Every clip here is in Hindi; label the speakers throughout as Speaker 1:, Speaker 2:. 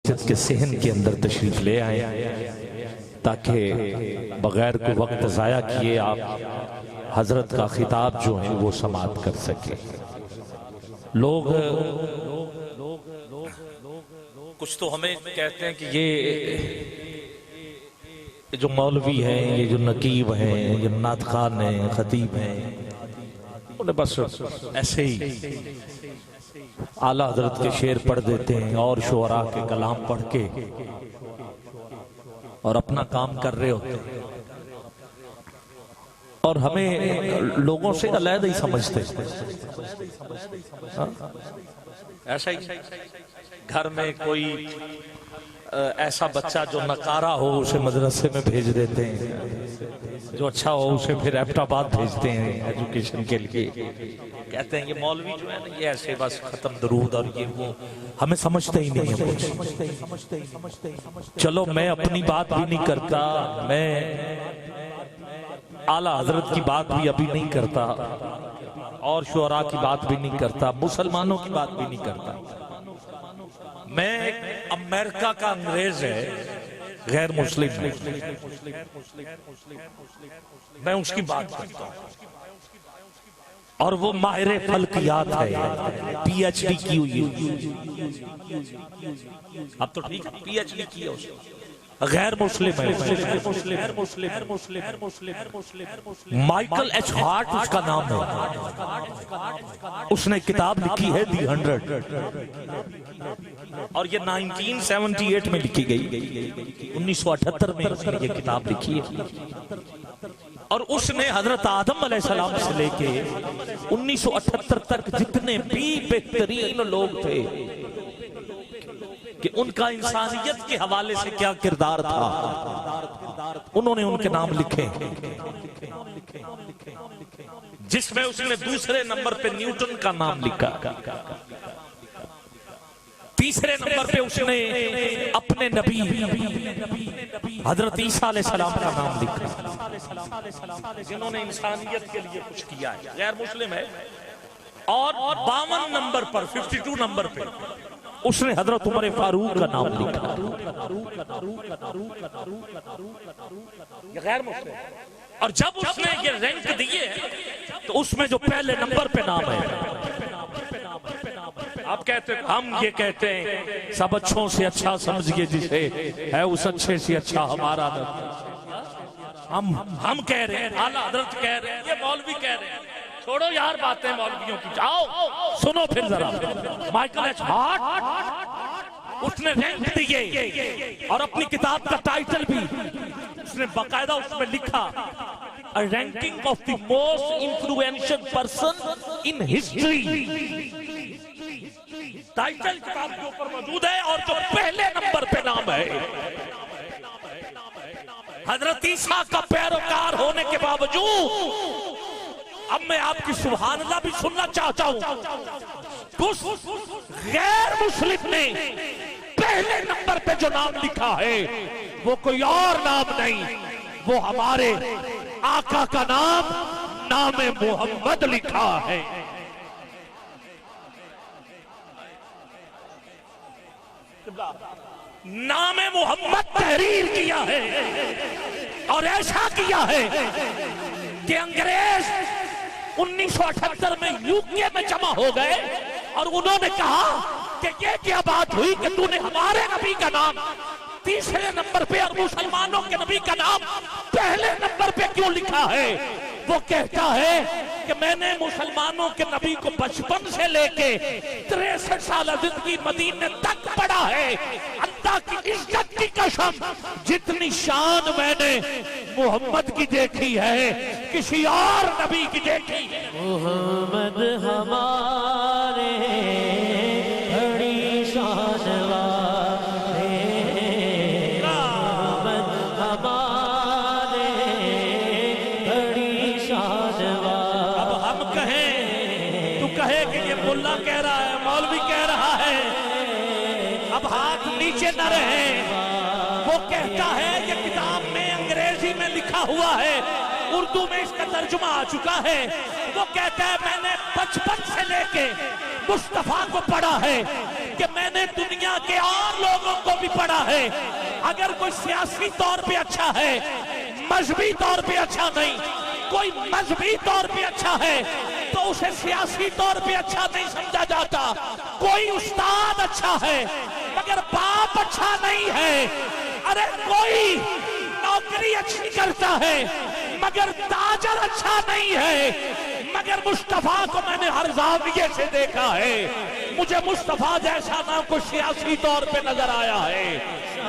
Speaker 1: मस्जिद के सहन के अंदर तशरीफ ले आए ताकि बगैर कोई वक्त ज़ाया किए आप हजरत का खिताब जो है वो समाप्त कर सके। लोग कुछ तो हमें कहते हैं कि ये जो मौलवी हैं, ये जो नकीब हैं, ये नात खान हैं, खतीब हैं, उन्हें बस ऐसे ही आला हजरत के शेर पढ़ देते हैं और शुअरा के कलाम पढ़ के और अपना काम कर रहे होते हैं और हमें लोगों से अलग ही समझते हैं। ऐसा ही घर में कोई ऐसा बच्चा जो नकारा हो उसे मदरसे में भेज देते हैं, जो अच्छा हो उसे फिर एबटाबाद भेजते हैं एजुकेशन के लिए। कहते हैं ये मौलवी जो है ना ये ऐसे बस खत्म दरूद और ये वो, हमें समझते ही नहीं है कुछ। चलो मैं अपनी बात भी नहीं करता, मैं आला हजरत की बात भी अभी नहीं करता और शुअरा की बात भी नहीं करता, मुसलमानों की बात भी नहीं करता। मैं अमेरिका का अंग्रेज है, गैर मुस्लिम है, मैं उसकी बात करता हूं और वो माहिर फल्कियात है, पीएचडी की हुई है। अब तो ठीक है पीएचडी की है उसने, गैर मुस्लिम है। माइकल एच हार्ट उसका नाम है, उसने किताब लिखी है दी 100 और ये 1978 में लिखी गई, 1978 में उसने ये किताब लिखी है। और उसने हजरत आदम अलैहिस्सलाम से लेके 1978 तक जितने भी बेहतरीन लोग थे कि उनका इंसानियत के हवाले से क्या किरदार था, उन्होंने उनके नाम लिखे, जिसमें उसने दूसरे नंबर पे न्यूटन का नाम लिखा, तीसरे नंबर पे उसने अपने नबी हजरत ईसा अलैहिस्सलाम का नाम लिखा, जिन्होंने इंसानियत के लिए कुछ किया है, गैर मुस्लिम है। और 52 नंबर पर 52 नंबर पे उसने हजरत उमर फारूक का नाम लिखा, गैर मुस्लिम। और जब उसने ये रैंक दिए तो उसमें जो पहले नंबर पे नाम है, आप कहते हैं, हम ये कहते हैं सब अच्छों से अच्छा समझिए जिसे है उस अच्छे से अच्छा हमारा न। हम कह रहे हैं, आला हजरत कह रहे हैं, ये मौलवी कह रहे हैं, छोड़ो यार बातें मौलवियों की, जाओ सुनो फिर जरा। माइकल एच हार्ट उसने रैंक दिए और अपनी किताब का टाइटल भी उसने बाकायदा उसमें लिखा, अ ranking of the most influential person in history. Title किताब के ऊपर मौजूद है और जो पहले नंबर पे नाम है हजरत ईसा का पैरोकार होने के बावजूद, अब मैं आपकी सुभान अल्लाह भी सुनना चाहता हूं, उस गैर मुस्लिम ने पहले नंबर पे जो नाम लिखा है वो कोई और नाम नहीं, वो हमारे आका का नाम नाम मोहम्मद लिखा है। नाम मोहम्मद तहरीर किया है और ऐसा किया है कि अंग्रेज 1978 में यूके में जमा हो गए और उन्होंने कहा कि ये क्या बात हुई कि तूने हमारे नबी का नाम तीसरे नंबर पे और मुसलमानों के नबी का नाम पहले नंबर पे क्यों लिखा है। वो कहता है कि मैंने मुसलमानों के नबी को बचपन से लेके 63 साल जिंदगी मदीने तक पढ़ा है। अल्लाह की इज्जत की कसम, जितनी शान मैंने मोहम्मद की देखी है किसी और नबी की देखी है।
Speaker 2: मोहम्मद हमारे बड़ी शान वाले, मोहम्मद हमारे बड़ी शान वाले।
Speaker 1: अब हम कहें, तू कहे कि ये मुल्ला कह रहा है, मौलवी कह रहा है, अब हाथ नीचे न रहे। वो कहता है कि किताब में अंग्रेजी में लिखा हुआ है, उर्दू में इसका तर्जुमा आ चुका है। वो कहता है मैंने बचपन से लेके मुस्तफा को पढ़ा है कि मैंने दुनिया के और लोगों को भी भी पढ़ा है, अगर कोई सियासी तौर पे अच्छा है, मजहबी तौर पे अच्छा नहीं, कोई मजहबी तौर पे अच्छा है तो उसे सियासी तौर पे अच्छा नहीं समझा जाता। कोई उस्ताद अच्छा है मगर बाप अच्छा नहीं है। अरे कोई नौकरी अच्छी करता है मगर ताजर अच्छा नहीं है। मगर मुस्तफा को मैंने हर जाविये से देखा है। मुझे मुस्तफा जैसा ना कोई सियासी तौर पे नजर आया है,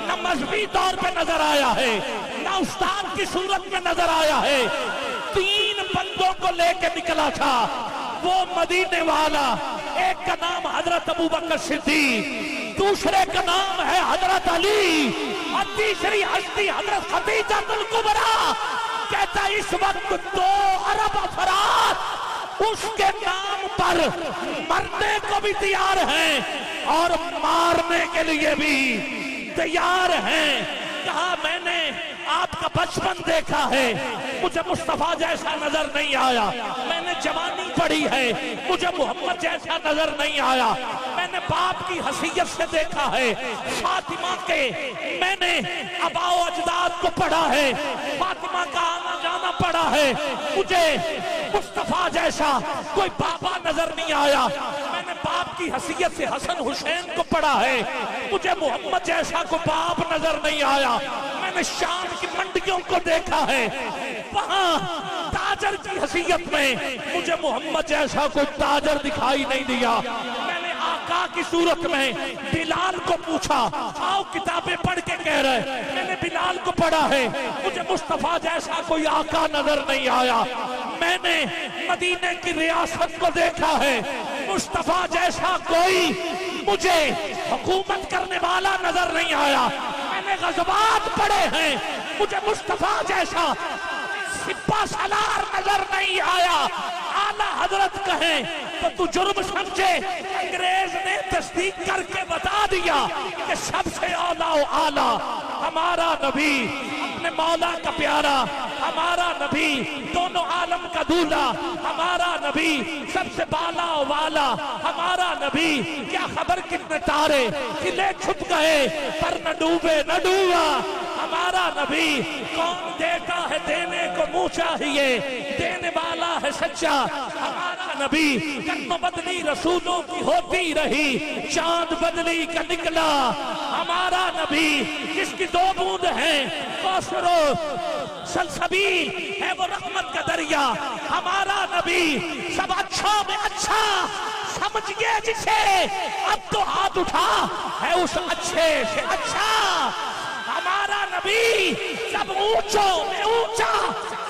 Speaker 1: न मजहबी तौर पे नजर आया है, न उस्ताद की सूरत में नजर आया है। 3 बंदों को लेकर निकला था वो मदीने वाला। एक का नाम हजरत अबू बकर सिद्दीक, दूसरे का नाम है हजरत अली और तीसरी हस्ती हजरत खदीजा कुबरा। कहता इस वक्त 2 अरब अफराद उसके नाम पर मरने को भी तैयार हैं और मारने के लिए भी तैयार हैं। कहा मैंने आपका बचपन देखा है, मुझे मुस्तफा जैसा नजर नहीं आया। मैंने जवानी पढ़ी है, मुझे मोहम्मद जैसा नजर नहीं आया। मैंने बाप की हसीयत से देखा है, फातिमा के मैंने अबाओ अजदाद को पढ़ा है, फातिमा का आना जाना पढ़ा है। मुझे मुस्तफा जैसा कोई बाबा नजर नहीं आया। मैंने बाप की हसीयत से हसन हुसैन को पढ़ा है, मुझे मोहम्मद जैसा कोई बाप नजर नहीं आया। मैंने शाम की मंडियों को देखा है, वहां ताजर की हसीयत में मुझे मोहम्मद जैसा कोई ताजर दिखाई नहीं दिया। मैंने आका की सूरत में बिलाल को पूछा, आओ किताबें पढ़ के कह रहे, मैंने बिलाल को पढ़ा है, मुझे मुस्तफा जैसा कोई आका नजर नहीं आया। मैंने मदीने की रियासत को देखा है, मुस्तफा जैसा कोई मुझे हुकूमत करने वाला नजर नहीं आया। मैंने गज़वात पढ़े हैं, मुझे मुस्तफा जैसा सिपा सालार नजर नहीं आया। आला हजरत कहें तो तू जुर्म समझे, अंग्रेज ने तस्दीक करके बता दिया कि सबसे आला आला हमारा नबी, अपने मौला का प्यारा हमारा नबी, दोनों आलम का दूल्हा हमारा नबी, सबसे बाला वाला हमारा नबी। क्या खबर कितने तारे किले छुप गए पर न डूबे न डूबा हमारा नबी। कौन देता है देने को मुंह चाहिए, देने वाला है सच्चा हमारा नबी। कर्म बदली रसूलों की होती रही, चांद बदली का निकला हमारा नबी। जिसकी 2 बूंद हैं कौसरो सलसबील है वो रहमत का दरिया हमारा नबी। सब अच्छों में अच्छा समझिए जिसे, अब तो हाथ उठा है उस अच्छे से अच्छा हमारा नबी। सब ऊंचों में ऊंचा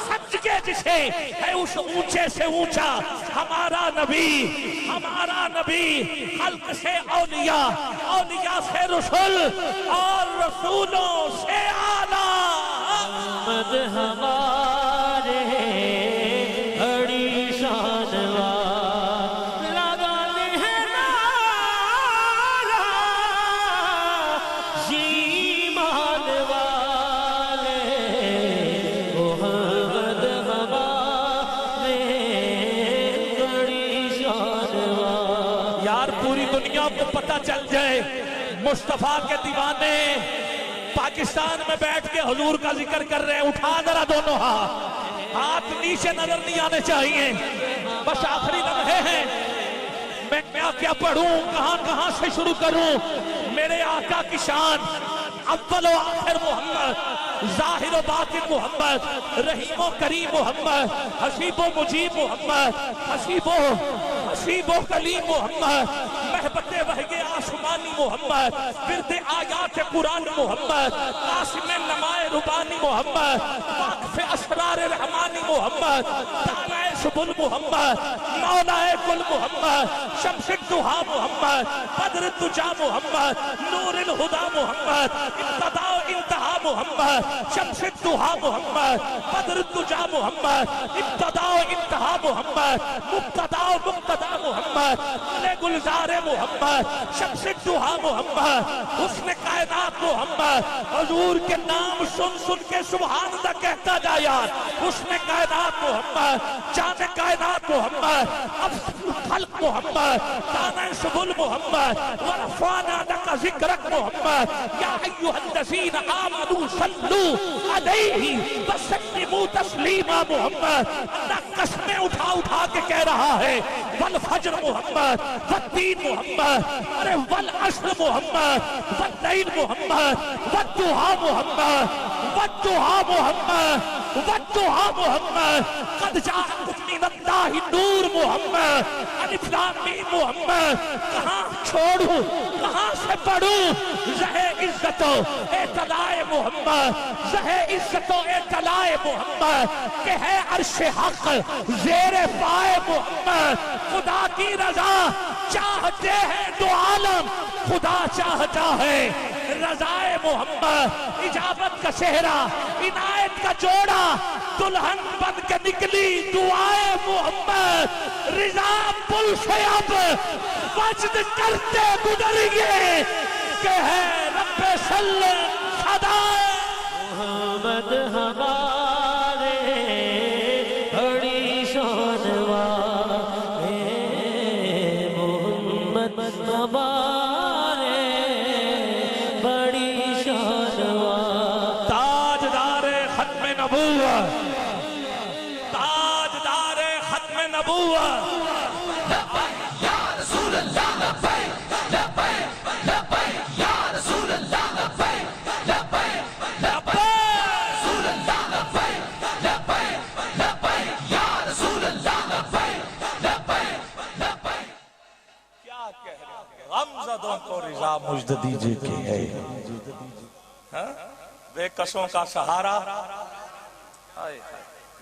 Speaker 1: समझिए जिसे, है उस ऊंचे से ऊंचा हमारा नबी। हमारा नबी खल्क से औलिया, औलिया से रसूल और रसूलों से आला।
Speaker 2: मोहम्मद हमारे बड़ी शान लगाने हैं नारा, ईमान वाले मोहम्मद हमारे बड़ी शान।
Speaker 1: यार पूरी दुनिया को पता चल जाए मुस्तफा के दीवाने पाकिस्तान में बैठ के हुजूर का जिक्र कर रहे हैं। उठा जरा दोनों हाथ नीचे नजर नहीं आने चाहिए। बस आखिरी लम्हे हैं, मैं क्या पढ़ूं, कहां कहां से शुरू करूं। मेरे आका की शान अव्वल व आखिर मोहम्मद, जाहिर व बातिन मोहम्मद, रहीम व करीम मोहम्मद, हसीब व मुजीब मोहम्मद, हसीब व कलीम मोहम्मद, महबते वहगे आसमानी मोहम्मद, फिरते आयात कुरान मोहम्मद, कासिम नमाए रुबानी मोहम्मद, वाक़िफ़े असरार रहमानी मोहम्मद, तानाए सुबुल मोहम्मद, मौलाए कुल मोहम्मद, शम्सुद दुहा मोहम्मद, बद्र तुजा मोहम्मद, नूरुल हुदा मोहम्मद, इब्तिदा इंतहा मोहम्मद, शम्सुद दुहा मोहम्मद, बद्रुद दुजा मोहम्मद, इब्तिदा व इंतहा मोहम्मद, मुब्तदा व मुक्तदा मोहम्मद, गुलजार मोहम्मद, शम्सुद दुहा मोहम्मद, हुस्न कायनात मोहम्मद। हुजूर के नाम सुन सुन के सुभान अल्लाह कहता जा यार। हुस्न कायनात मोहम्मद, जान कायनात मोहम्मद, अफजुल खल्क मोहम्मद, ताना सुबुल मोहम्मद, व रफ़अना लका ज़िक्रक मोहम्मद। या अय्युहल्लज़ीना आमनू सल्लू अलैहि व सल्लिमू तस्लीमा मोहम्मद। अल्लाह कसमें उठा उठा के कह रहा है, वल फज्र मोहम्मद, वत्तीन मोहम्मद, अरे वल अस्र मोहम्मद, वल्लैल मोहम्मद, वद्दुहा मोहम्मद, वद्दुहा मोहम्मद, वद्दुहा मोहम्मद, कद जाअकुम मिनल्लाहि नूर मोहम्मद, अलिफ लाम मीम मोहम्मद। कहाँ छोड़ूं, कहाँ से पढ़ूं? ज़हे इज्जतो ए तलाए मोहम्मद, ज़हे इज्जतो ए तलाए मोहम्मद, के है अर्शे हक ज़ेरे पाए मोहम्मद। खुदा की रजा चाहते हैं दो आलम, खुदा चाहता है रजाए मोहम्मद। इजाबत का सेहरा, इनायत का जोड़ा, दुल्हन बन के निकली दुआए मोहम्मद। रिजा पुल से अब वजद करते गुजरिए, के है रब्बे सल्ले सदाए
Speaker 2: मोहम्मद हमारे बड़ी शान वाले, मोहम्मद हमारे बड़ी शान वाले।
Speaker 1: ताजदारे खत्म नबूवत, ताजदारे खत्म नबूवत। गमज़दों को रिज़ा मुझद दीजिए कि है बेकसों का सहारा।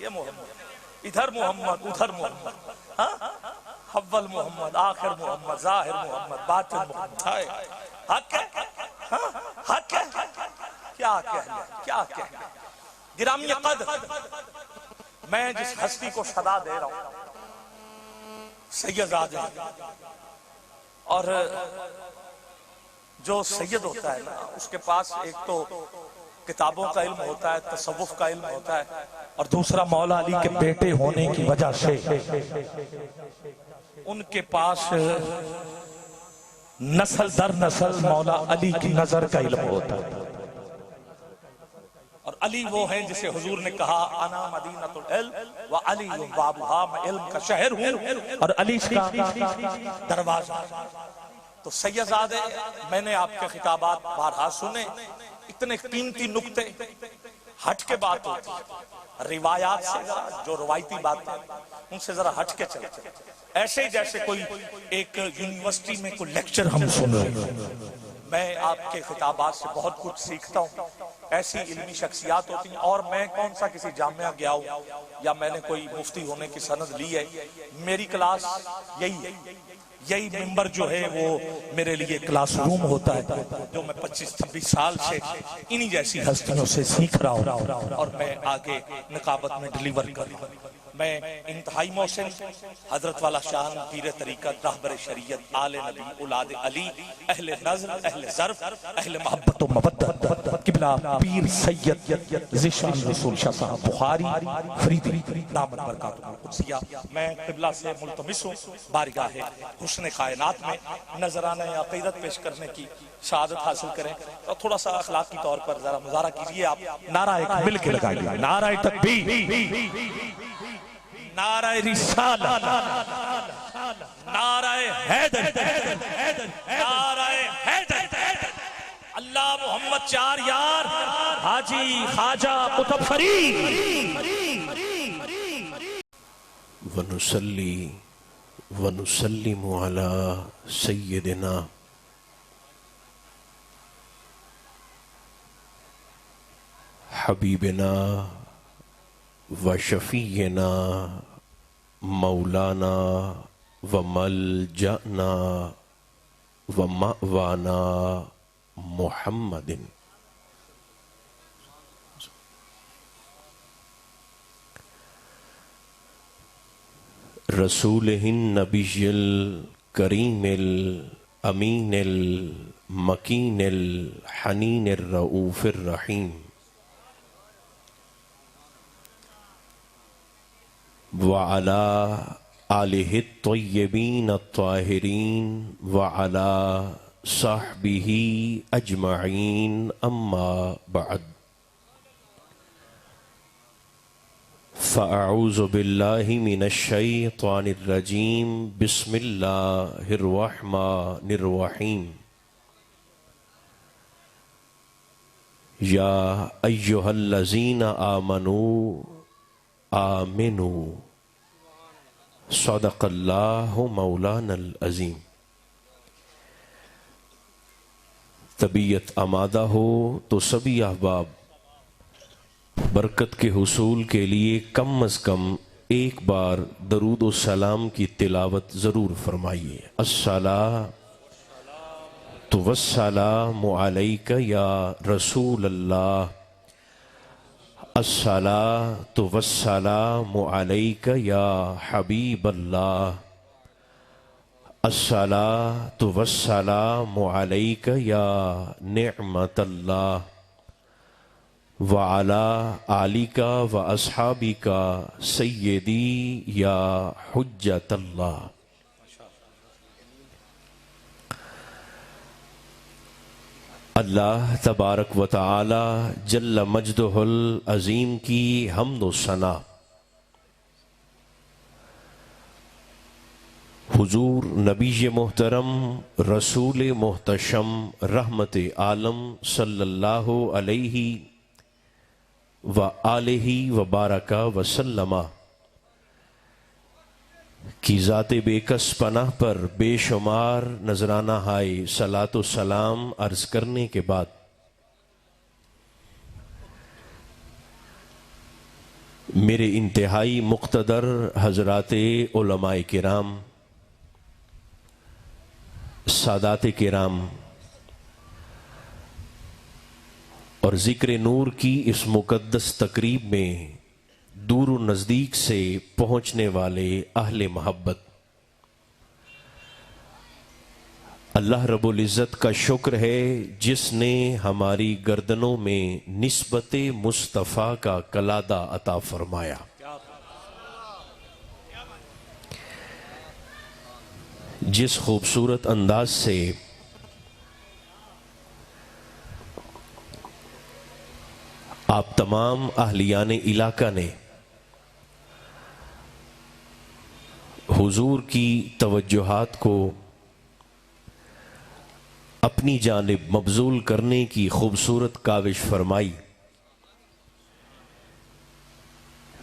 Speaker 1: ये मोहम्मद, इधर मोहम्मद, उधर मोहम्मद, अव्वल मोहम्मद, आखिर मोहम्मद, ज़ाहिर मोहम्मद, बातिन मोहम्मद। हक है, हक है, क्या कहना, क्या कहना। गिरामी कद्र, मैं जिस हस्ती को सदा दे रहा हूं सैयद आज़म, और जो सैयद होता है ना उसके पास एक तो किताबों का इल्म होता है, तसव्वुफ का इल्म होता है, और दूसरा मौला अली के बेटे होने की वजह से उनके पास नस्ल दर नस्ल मौला अली की नजर का इल्म होता है। और अली वो है जिसे हुजूर ने कहा, अना मदीनतुल इल्म व अली बाबुहा, मैं इल्म का शहर हूं और अली का दरवाजा। तो सैयदजादे, मैंने आपके खिताबात बारहा सुने, इतने कीमती नुक्ते हट के बात होती है, रिवायात से जो रवायती बातें उनसे जरा हट के चलते, ऐसे ही जैसे कोई एक यूनिवर्सिटी में कोई लेक्चर हम सुन रहे हैं। मैं आपके खिताबात से बहुत कुछ सीखता हूँ, ऐसी इल्मी शख्सियात होती हैं। और मैं कौन सा किसी जामिया गया हूँ या मैंने कोई मुफ्ती होने की सनद ली है, मेरी क्लास यही है, यही मिंबर जो है वो मेरे लिए क्लासरूम होता है, जो मैं 25-26 साल से इन्हीं जैसी हस्तियों से सीख रहा हूँ और मैं आगे निकाबत में डिलीवर कर रहा हूँ। मैं इंतहाई मोहसिन हजरत वाला शान पीर तरीकत रहबर शरीयत आले नबी औलाद अली अहले नज़्र अहले ज़र्फ अहले मोहब्बत व मवद्दत किबला पीर सैयद ज़िशान रसूल शाह साहब बुखारी फरीदी दामत बरकातुहुल कुद्सिया। मैं किबला से मुल्तमिस हूँ बारगाह हुस्न कायनात में नजराना अक़ीदत पेश करने की शहादत हासिल करें। और थोड़ा सा अखलाकी तौर पर जरा मुज़ाहरा कीजिए आप, नारा एक मिल के लगाइए, नारा तकबीर, नाराए रिसालत, नाराए हैदर, नाराए हैदर, अल्लाह मोहम्मद चार यार, हाजी ख्वाजा कुतुब फरीद।
Speaker 3: वनुसल्ली वनुसल्लिमु अला सय्यदिना हबीबिना व शफीना मौलाना व मलजना व मवाना मुहम्मदिन रसूलिहिन नबिय्यिल करीमिल अमीनिल मकीनिल हनीनिर रऊफिर रहीम व अला आलिहि तय्यबीन अत्ताहिरीन व अला साहबिही अजमईन अम्मा बअद फ़अऊज़ु बिल्लाहि मिनश्शैतानिर्रजीम बिस्मिल्लाहिर्रहमानिर्रहीम या अय्युहल्लज़ीना आमनू आमिनू सदक़ल्लाहु मौलानल अज़ीम। तबीयत आमादा हो तो सभी अहबाब बरकत के हुसूल के लिए कम अज़ कम एक बार दरूद व सलाम की तिलावत ज़रूर फरमाइए। अस्सलातु वस्सलामु अलैका या रसूल अल्लाह, अस्सलातु वस्सलामु अलैका या हबीब अल्लाह, अस्सलातु वस्सलामु अलैका या निअमत अल्लाह व अला आलिका व अस्हाबिका सय्यदी या हुज्जत अल्लाह। अल्लाह तबारक व तआला जल्ल मजदुहुल अज़ीम की हम्द व सना हुजूर नबी मोहतरम रसूल मोहतशम रहमत आलम सल्लल्लाहु अलैहि व आलिहि व बारका वसल्लमा की ज़ाते बेकस पनाह पर बेशुमार नजराना हाय सलातो सलाम अर्ज करने के बाद मेरे इंतहाई मुक़्तदर हज़राते उलमाए किराम, सादाते किराम और ज़िक्र नूर की इस मुक़द्दस तकरीब में दूर व नज़दीक से पहुँचने वाले अहले मोहब्बत, अल्लाह रब्बुल इज़्ज़त का शुक्र है जिसने हमारी गर्दनों में निस्बत मुस्तफ़ा का कलादा अता फरमाया। जिस खूबसूरत अंदाज से आप तमाम अहलियान इलाका ने हुजूर की तवज्जुहात को अपनी जानिब मबजूल करने की खूबसूरत काविश फरमाई,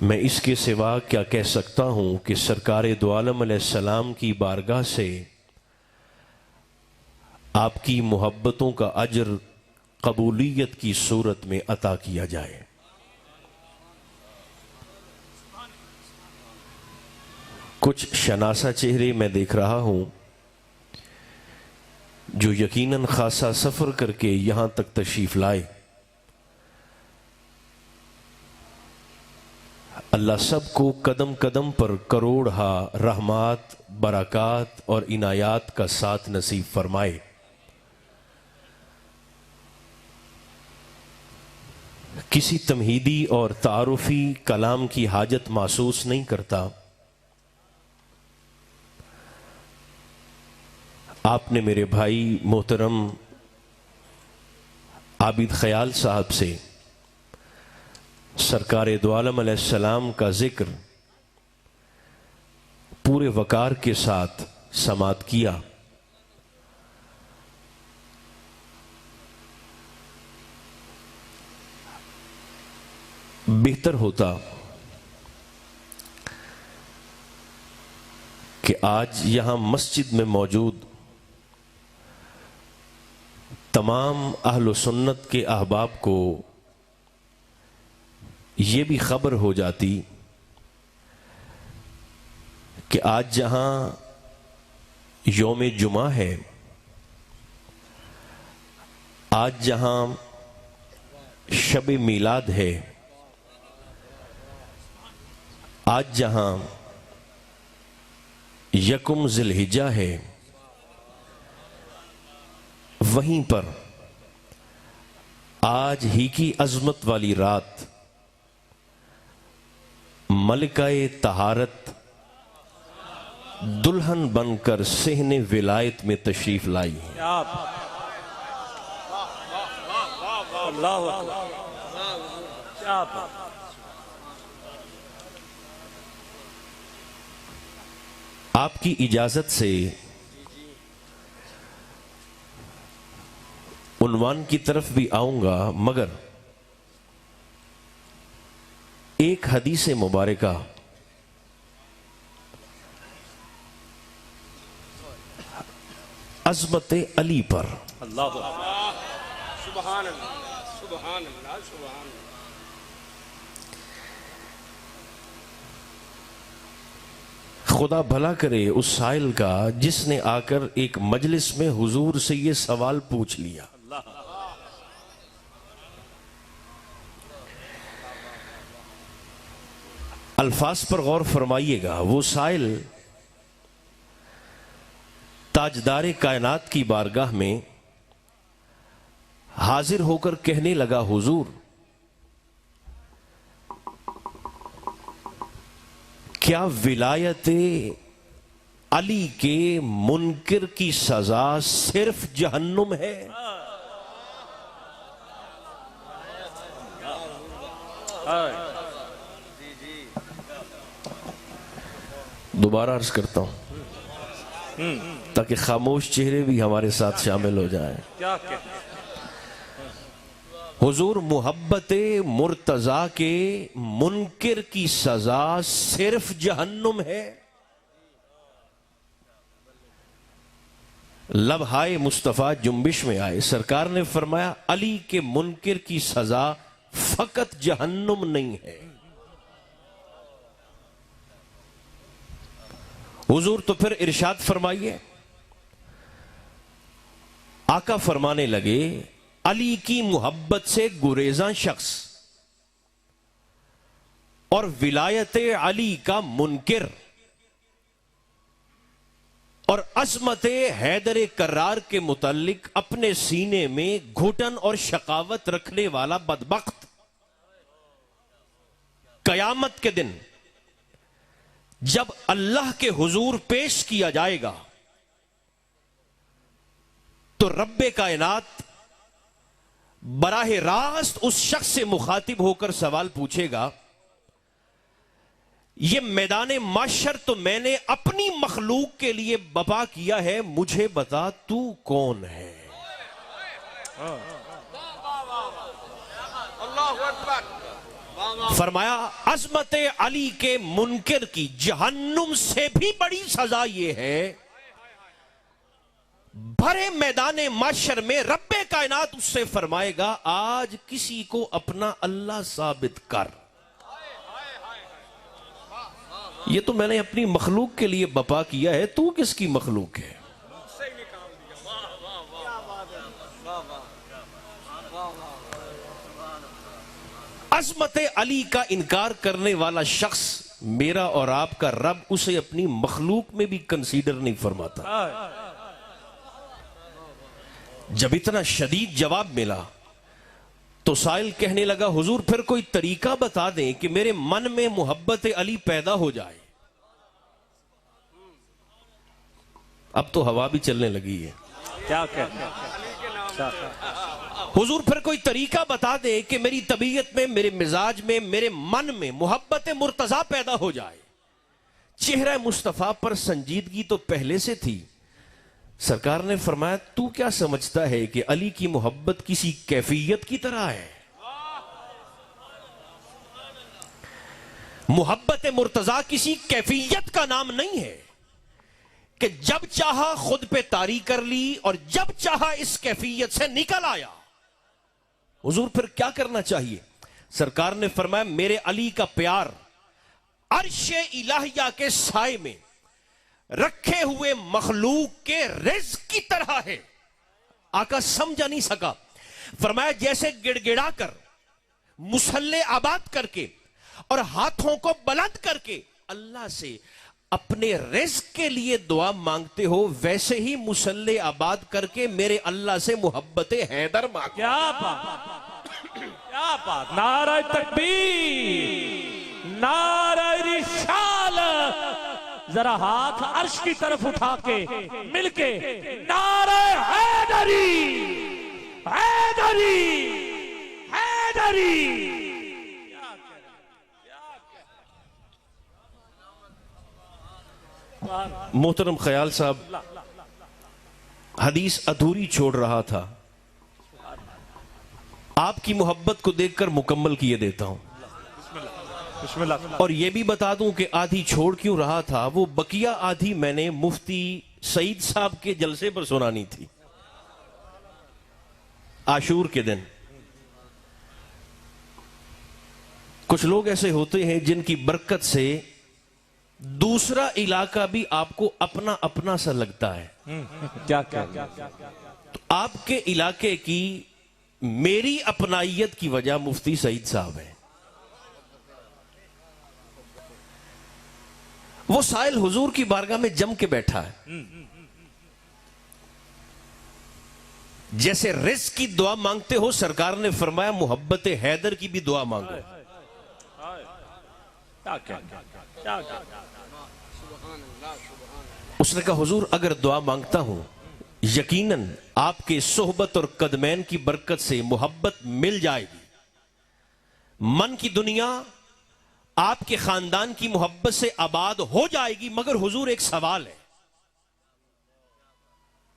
Speaker 3: मैं इसके सिवा क्या कह सकता हूँ कि सरकारे दो आलम अलैहिस्सलाम की बारगाह से आपकी मोहब्बतों का अजर कबूलियत की सूरत में अता किया जाए। कुछ शनासा चेहरे मैं देख रहा हूं जो यकीनन खासा सफर करके यहां तक तशरीफ लाए। अल्लाह सबको कदम कदम पर करोड़ा रहमत, बरक़ात और इनायात का साथ नसीब फरमाए। किसी तमहीदी और तारुफी कलाम की हाजत महसूस नहीं करता। आपने मेरे भाई मोहतरम आबिद ख्याल साहब से सरकारे दो आलम अलैहिस्सलाम का जिक्र पूरे वकार के साथ समात किया। बेहतर होता कि आज यहां मस्जिद में मौजूद तमाम अहल सुन्नत के अहबाब को ये भी खबर हो जाती कि आज जहां यौम जुमा है, आज जहां शब मिलाद है, आज जहां यकुम जिलहिज्जा है, वहीं पर आज ही की अजमत वाली रात मलिकाए तहारत दुल्हन बनकर सेहने विलायत में तशरीफ लाई है। आपकी इजाजत से उन्वान की तरफ भी आऊंगा, मगर एक हदीस मुबारका अज़मत अली पर।
Speaker 1: अल्लाह
Speaker 4: सुभान अल्लाह, सुभान अल्लाह, सुभान अल्लाह।
Speaker 3: खुदा भला करे उस साइल का जिसने आकर एक मजलिस में हुजूर से ये सवाल पूछ लिया। अल्फाज पर गौर फरमाइएगा। वो साइल ताजदारे कायनात की बारगाह में हाजिर होकर कहने लगा, हुजूर क्या विलायत अली के मुनकिर की सजा सिर्फ जहन्नुम है? दोबारा अर्ज करता हूं ताकि खामोश चेहरे भी हमारे साथ शामिल हो जाएं।
Speaker 1: क्या
Speaker 3: हुजूर, मोहब्बत मुर्तजा के मुनकिर की सजा सिर्फ जहन्नुम है? लम्हाए मुस्तफा जुम्बिश में आए, सरकार ने फरमाया अली के मुनकिर की सजा फकत जहन्नुम नहीं है। हुजूर तो फिर इरशाद फरमाइए। आका फरमाने लगे, अली की मोहब्बत से गुरेजा शख्स और विलायत अली का मुनकिर और अज़मत हैदर कर्रार के मुतल्लिक अपने सीने में घुटन और शकावत रखने वाला बदबख्त कयामत के दिन जब अल्लाह के हुजूर पेश किया जाएगा तो रब्बे कायनात बराह रास्त उस शख्स से मुखातिब होकर सवाल पूछेगा, यह मैदान माशर तो मैंने अपनी मखलूक के लिए बपा किया है, मुझे बता तू कौन है?
Speaker 4: अल्लाहु अकबर।
Speaker 3: फरमाया अज़मत अली के मुनकिर की जहन्नुम से भी बड़ी सजा यह है, भरे मैदान माशर में रब्बे कायनात उससे फरमाएगा, आज किसी को अपना अल्लाह साबित कर। ये तो मैंने अपनी मखलूक के लिए बपा किया है, तू किसकी मखलूक है? अज़मत अली का इनकार करने वाला शख्स, मेरा और आपका रब उसे अपनी मखलूक में भी कंसीडर नहीं फरमाता। जब इतना शदीद जवाब मिला तो साइल कहने लगा, हुजूर फिर कोई तरीका बता दें कि मेरे मन में मोहब्बत अली पैदा हो जाए। अब तो हवा भी चलने लगी है।
Speaker 1: क्या कहते?
Speaker 3: हुजूर फिर कोई तरीका बता दे कि मेरी तबीयत में, मेरे मिजाज में, मेरे मन में मोहब्बत मुर्तजा पैदा हो जाए। चेहरा मुस्तफा पर संजीदगी तो पहले से थी। सरकार ने फरमाया, तू क्या समझता है कि अली की मोहब्बत किसी कैफियत की तरह है? मोहब्बत मुर्तजा किसी कैफियत का नाम नहीं है कि जब चाहा खुद पे तारी कर ली और जब चाहा इस कैफियत से निकल आया। हुजूर फिर क्या करना चाहिए? सरकार ने फरमाया, मेरे अली का प्यार अर्शे इलाहिया के साए में रखे हुए मखलूक के रिज़्क़ की तरह है। आका समझा नहीं सका। फरमाया, जैसे गिड़गिड़ा कर, मुसल्ले आबाद करके और हाथों को बुलंद करके अल्लाह से अपने रिज़्क के लिए दुआ मांगते हो, वैसे ही मुसल्ले आबाद करके मेरे अल्लाह से मोहब्बत हैदर मांगो।
Speaker 1: क्या बात, क्या बात। नारा तकबीर, नारा रिसालत। जरा हाथ अर्श की तरफ उठा के मिलके नारा हैदरी, हैदरी, हैदरी।
Speaker 3: मोहतरम ख्याल साहब, हदीस अधूरी छोड़ रहा था, आपकी मोहब्बत को देखकर मुकम्मल किए देता हूं। और यह भी बता दूं कि आधी छोड़ क्यों रहा था, वो बकिया आधी मैंने मुफ्ती सईद साहब के जलसे पर सुनानी थी आशूर के दिन। कुछ लोग ऐसे होते हैं जिनकी बरकत से दूसरा इलाका भी आपको अपना अपना सा लगता है।
Speaker 1: क्या क्या,
Speaker 3: तो आपके इलाके की मेरी अपनाइयत की वजह मुफ्ती सईद साहब है। वो साइल हुजूर की बारगाह में जम के बैठा है। जैसे रिज़्क की दुआ मांगते हो, सरकार ने फरमाया मोहब्बत हैदर की भी दुआ मांगो।
Speaker 1: क्या क्या, क्या क्या।
Speaker 3: उसने कहा हुजूर अगर दुआ मांगता हूं, यकीनन आपके सोहबत और कदमैन की बरकत से मोहब्बत मिल जाएगी। मन की दुनिया आपके खानदान की मोहब्बत से आबाद हो जाएगी। मगर हुजूर एक सवाल है।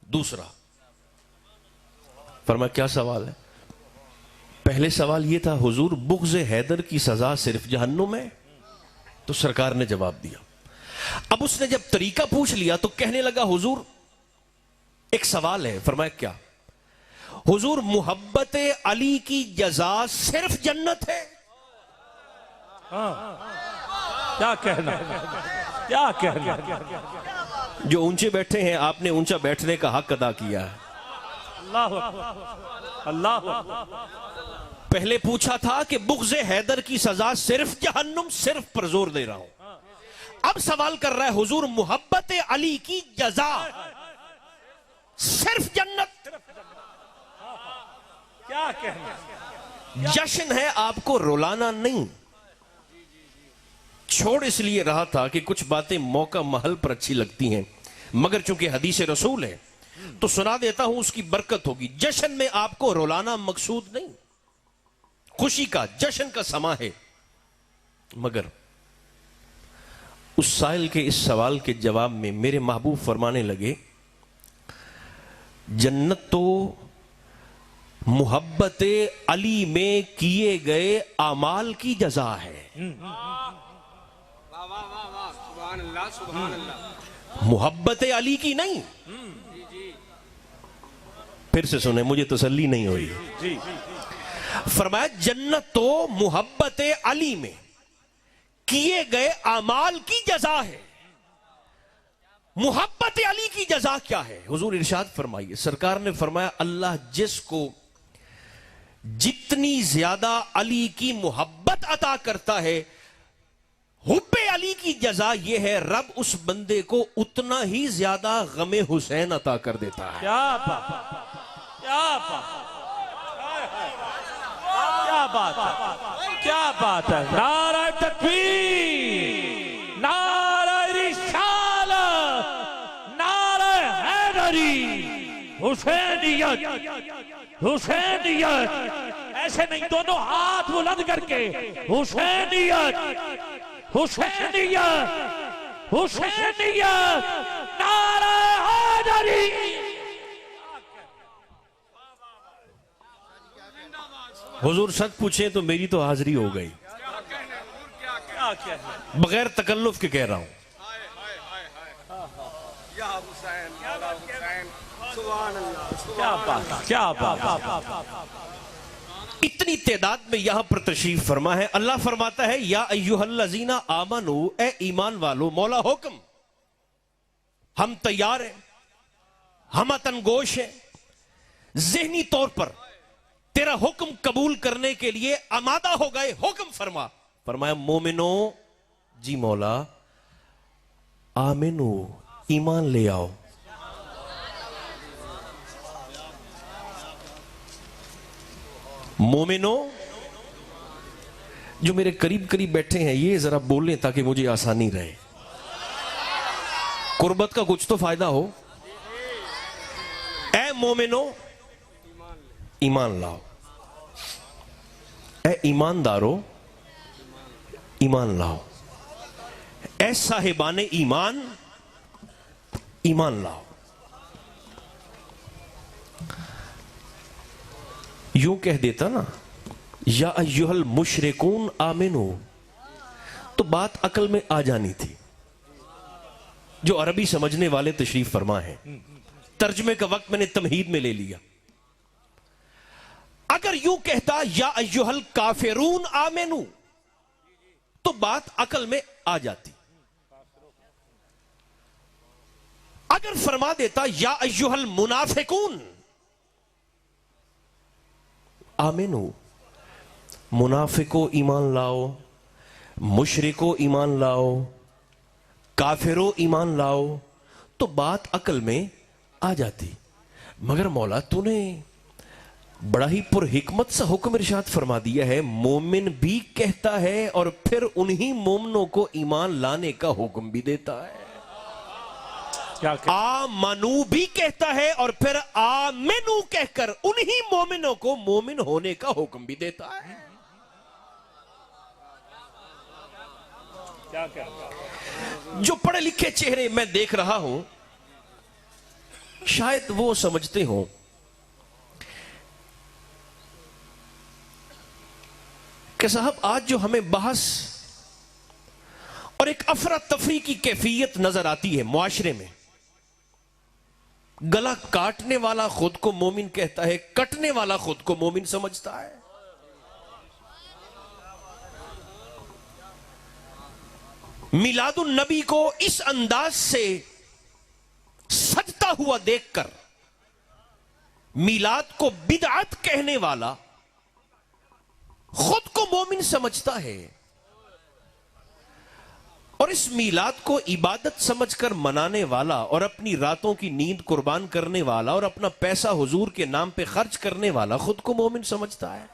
Speaker 3: दूसरा फरमाया क्या सवाल है? पहले सवाल यह था हुजूर बुग़्ज़ हैदर की सजा सिर्फ जहन्नुम है? तो सरकार ने जवाब दिया। अब उसने जब तरीका पूछ लिया तो कहने लगा हुजूर एक सवाल है। फरमाया क्या? हुजूर मोहब्बत अली की जजा सिर्फ जन्नत है?
Speaker 1: क्या कहना, क्या कहना।
Speaker 3: जो ऊंचे बैठे हैं, आपने ऊंचा बैठने का हक अदा किया है।
Speaker 1: अल्लाह अल्लाह।
Speaker 3: पहले पूछा था कि बुग़्ज़ हैदर की सजा सिर्फ जहन्नुम, सिर्फ पर जोर दे रहा हूं। अब सवाल कर रहा है हुजूर मोहब्बत अली की जजा सिर्फ जन्नत?
Speaker 1: क्या कहना।
Speaker 3: जश्न है, आपको रुलाना नहीं। छोड़ इसलिए रहा था कि कुछ बातें मौका महल पर अच्छी लगती हैं, मगर चूंकि हदीस रसूल है तो सुना देता हूं, उसकी बरकत होगी। जश्न में आपको रुलाना मकसूद नहीं, खुशी का जश्न का समा है। मगर उस साइल के इस सवाल के जवाब में मेरे महबूब फरमाने लगे जन्नत तो मोहब्बत अली में किए गए अमाल की जजा है।
Speaker 4: वाह वाह वाह वाह, सुभान अल्लाह, सुभान अल्लाह।
Speaker 3: मोहब्बत अली की नहीं। फिर से सुने, मुझे तसल्ली नहीं हुई।
Speaker 1: जी।
Speaker 3: फरमाया जन्नत तो मोहब्बत अली में किए गए अमाल की जजा है। मोहब्बत अली की जजा क्या है? हुजूर इरशाद फरमाइए। सरकार ने फरमाया अल्लाह जिसको जितनी ज्यादा अली की मोहब्बत अता करता है, हुब्बे अली की जजा यह है रब उस बंदे को उतना ही ज्यादा गमे हुसैन अता कर देता है।
Speaker 1: क्या बात, क्या बात, क्या बात है, क्या बात है। नारा तकबीर, नारा रिसालत, नारा हैदरी, हुसैनियत, हुसैनियत। ऐसे नहीं, दोनों हाथ बुलंद करके हुसैनियत, हुसैनियत, हुसैनियत, नारा हैदरी।
Speaker 3: हुजूर सच पूछे तो मेरी तो हाजिरी हो गई। बगैर तकल्लुफ के कह रहा हूं।
Speaker 4: या हुसैन, या हुसैन, सुभान अल्लाह,
Speaker 1: क्या बात, क्या बात।
Speaker 3: इतनी तादाद में यहां पर तशरीफ फरमा है। अल्लाह फरमाता है या अय्युहल्लज़ीना आमनू, ए ईमान वालो, मौला हुक्म, हम तैयार हैं, हम अतनगोश हैं, ज़हनी तौर पर तेरा हुक्म कबूल करने के लिए आमादा हो गए। हुक्म फरमा। फरमाया मोमिनो, जी मौला, आमिनु, ईमान ले आओ। मोमिनो, जो मेरे करीब करीब बैठे हैं ये जरा बोलें ताकि मुझे आसानी रहे, कुर्बत का कुछ तो फायदा हो। ए मोमिनो, ईमान लाओ। ए ईमानदारो, ईमान लाओ। ए साहिबाने ईमान, ईमान लाओ। यूं कह देता ना, या अय्युहल मुशरिकून आमिनु, तो बात अकल में आ जानी थी। जो अरबी समझने वाले तशरीफ फरमा है, तर्जमे का वक्त मैंने तमहीद में ले लिया। अगर यूं कहता या अय्युहल काफिरून आमिनु, तो बात अकल में आ जाती। अगर फरमा देता या अय्युहल मुनाफिकून आमिनु, मुनाफिको ईमान लाओ, मुशरिको ईमान लाओ, काफिरो ईमान लाओ, तो बात अकल में आ जाती। मगर मौला तूने बड़ा ही पुरहिकमत सा हुक्म इरशाद फरमा दिया है, मोमिन भी कहता है और फिर उन्हीं मोमिनों को ईमान लाने का हुक्म भी देता है। आ मनु भी कहता है और फिर आ मेनू कहकर उन्हीं मोमिनों को मोमिन होने का हुक्म भी देता है। जो पढ़े लिखे चेहरे मैं देख रहा हूं, शायद वो समझते हो कि साहब आज जो हमें बहस और एक अफरा तफरी की कैफियत नजर आती है मुआशरे में, गला काटने वाला खुद को मोमिन कहता है, कटने वाला खुद को मोमिन समझता है। मिलादुन नबी को इस अंदाज से सजता हुआ देखकर मिलाद को बिदअत कहने वाला खुद को मोमिन समझता है, और इस मिलाद को इबादत समझकर मनाने वाला और अपनी रातों की नींद कुर्बान करने वाला और अपना पैसा हुजूर के नाम पे खर्च करने वाला खुद को मोमिन समझता है।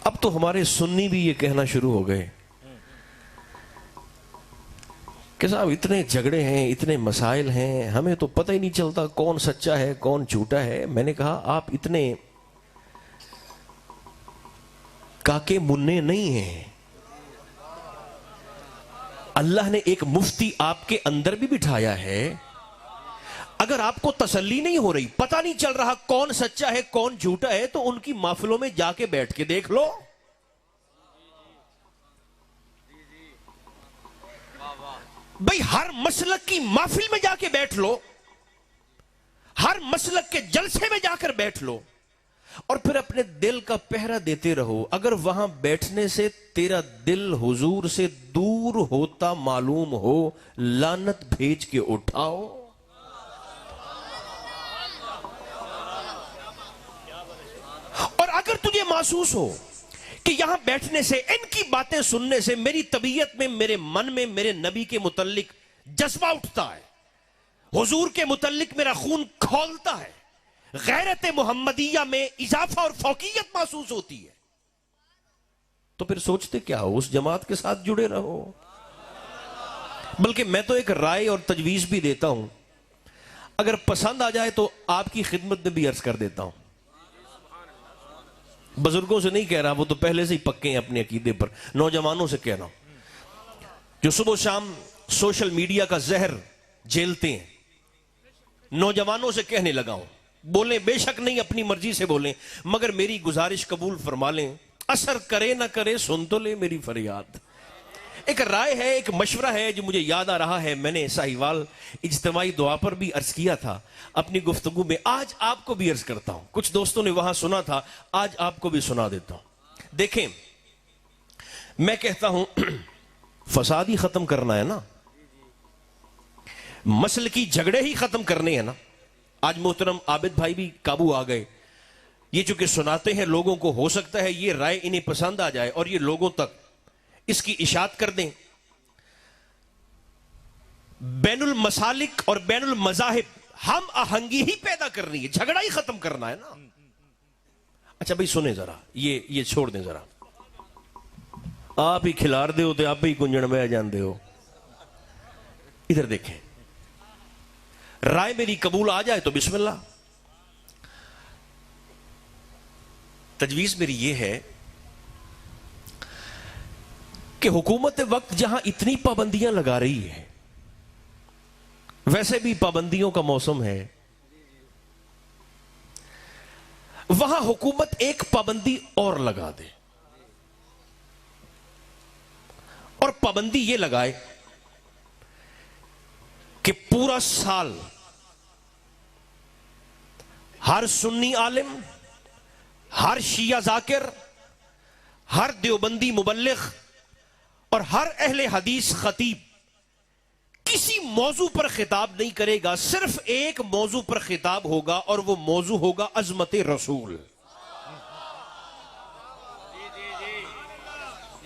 Speaker 3: अब तो हमारे सुन्नी भी ये कहना शुरू हो गए कि साहब इतने झगड़े हैं, इतने मसाइल हैं, हमें तो पता ही नहीं चलता कौन सच्चा है कौन झूठा है। मैंने कहा आप इतने काके मुन्ने नहीं हैं। अल्लाह ने एक मुफ्ती आपके अंदर भी बिठाया है। अगर आपको तसल्ली नहीं हो रही, पता नहीं चल रहा कौन सच्चा है कौन झूठा है, तो उनकी महफिलों में जाके बैठ के देख लो। भाई हर मसलक की महफिल में जाके बैठ लो, हर मसलक के जलसे में जाकर बैठ लो और फिर अपने दिल का पहरा देते रहो। अगर वहां बैठने से तेरा दिल हुजूर से दूर होता मालूम हो, लानत भेज के उठाओ। और अगर तुझे महसूस हो कि यहां बैठने से, इनकी बातें सुनने से मेरी तबीयत में, मेरे मन में मेरे नबी के मुतल्लिक जज्बा उठता है, हुजूर के मुतल्लिक मेरा खून खौलता है, गैरत मोहम्मदिया में इजाफा और फौकियत महसूस होती है, तो फिर सोचते क्या हो, उस जमात के साथ जुड़े रहो। बल्कि मैं तो एक राय और तजवीज भी देता हूं, अगर पसंद आ जाए तो आपकी खिदमत में भी अर्ज कर देता हूं। बुजुर्गों से नहीं कह रहा, वो तो पहले से ही पक्के हैं अपने अकीदे पर, नौजवानों से कह रहा हूं जो सुबह शाम सोशल मीडिया का जहर झेलते हैं। नौजवानों से कहने लगा हूं, बोलें बेशक नहीं अपनी मर्जी से बोलें, मगर मेरी गुजारिश कबूल फरमा लें, असर करे ना करे सुन तो ले मेरी फरियाद। एक राय है, एक मशवरा है जो मुझे याद आ रहा है, मैंने साहिवाल इज्तिमाई दुआ पर भी अर्ज किया था अपनी गुफ्तगू में, आज आपको भी अर्ज करता हूं। कुछ दोस्तों ने वहां सुना था, आज आपको भी सुना देता हूं। देखें, मैं कहता हूं फसाद ही खत्म करना है ना, मसल की झगड़े ही खत्म करने हैं ना। आज मोहतरम आबिद भाई भी काबू आ गए, ये चूंकि सुनाते हैं लोगों को, हो सकता है ये राय इन्हें पसंद आ जाए और ये लोगों तक इसकी इशात कर दें। बैनुल मसालिक और बैनुल मजाहिब हम आहंगी ही पैदा करनी है, झगड़ा ही खत्म करना है ना। अच्छा भाई सुने जरा, ये छोड़ दें जरा, आप ही खिलार दे हो तो आप ही गुंजन बह जाते हो। इधर देखें, राय मेरी कबूल आ जाए तो बिस्मिल्लाह। तजवीज मेरी यह है कि हुकूमत वक्त जहां इतनी पाबंदियां लगा रही है, वैसे भी पाबंदियों का मौसम है, वहां हुकूमत एक पाबंदी और लगा दे, और पाबंदी यह लगाए कि पूरा साल हर सुन्नी आलिम, हर शिया जाकिर, हर देवबंदी मुबल्लिग और हर अहले हदीस खतीब किसी मौजू पर खिताब नहीं करेगा, सिर्फ एक मौजू पर खिताब होगा और वो मौजू होगा अजमत रसूल।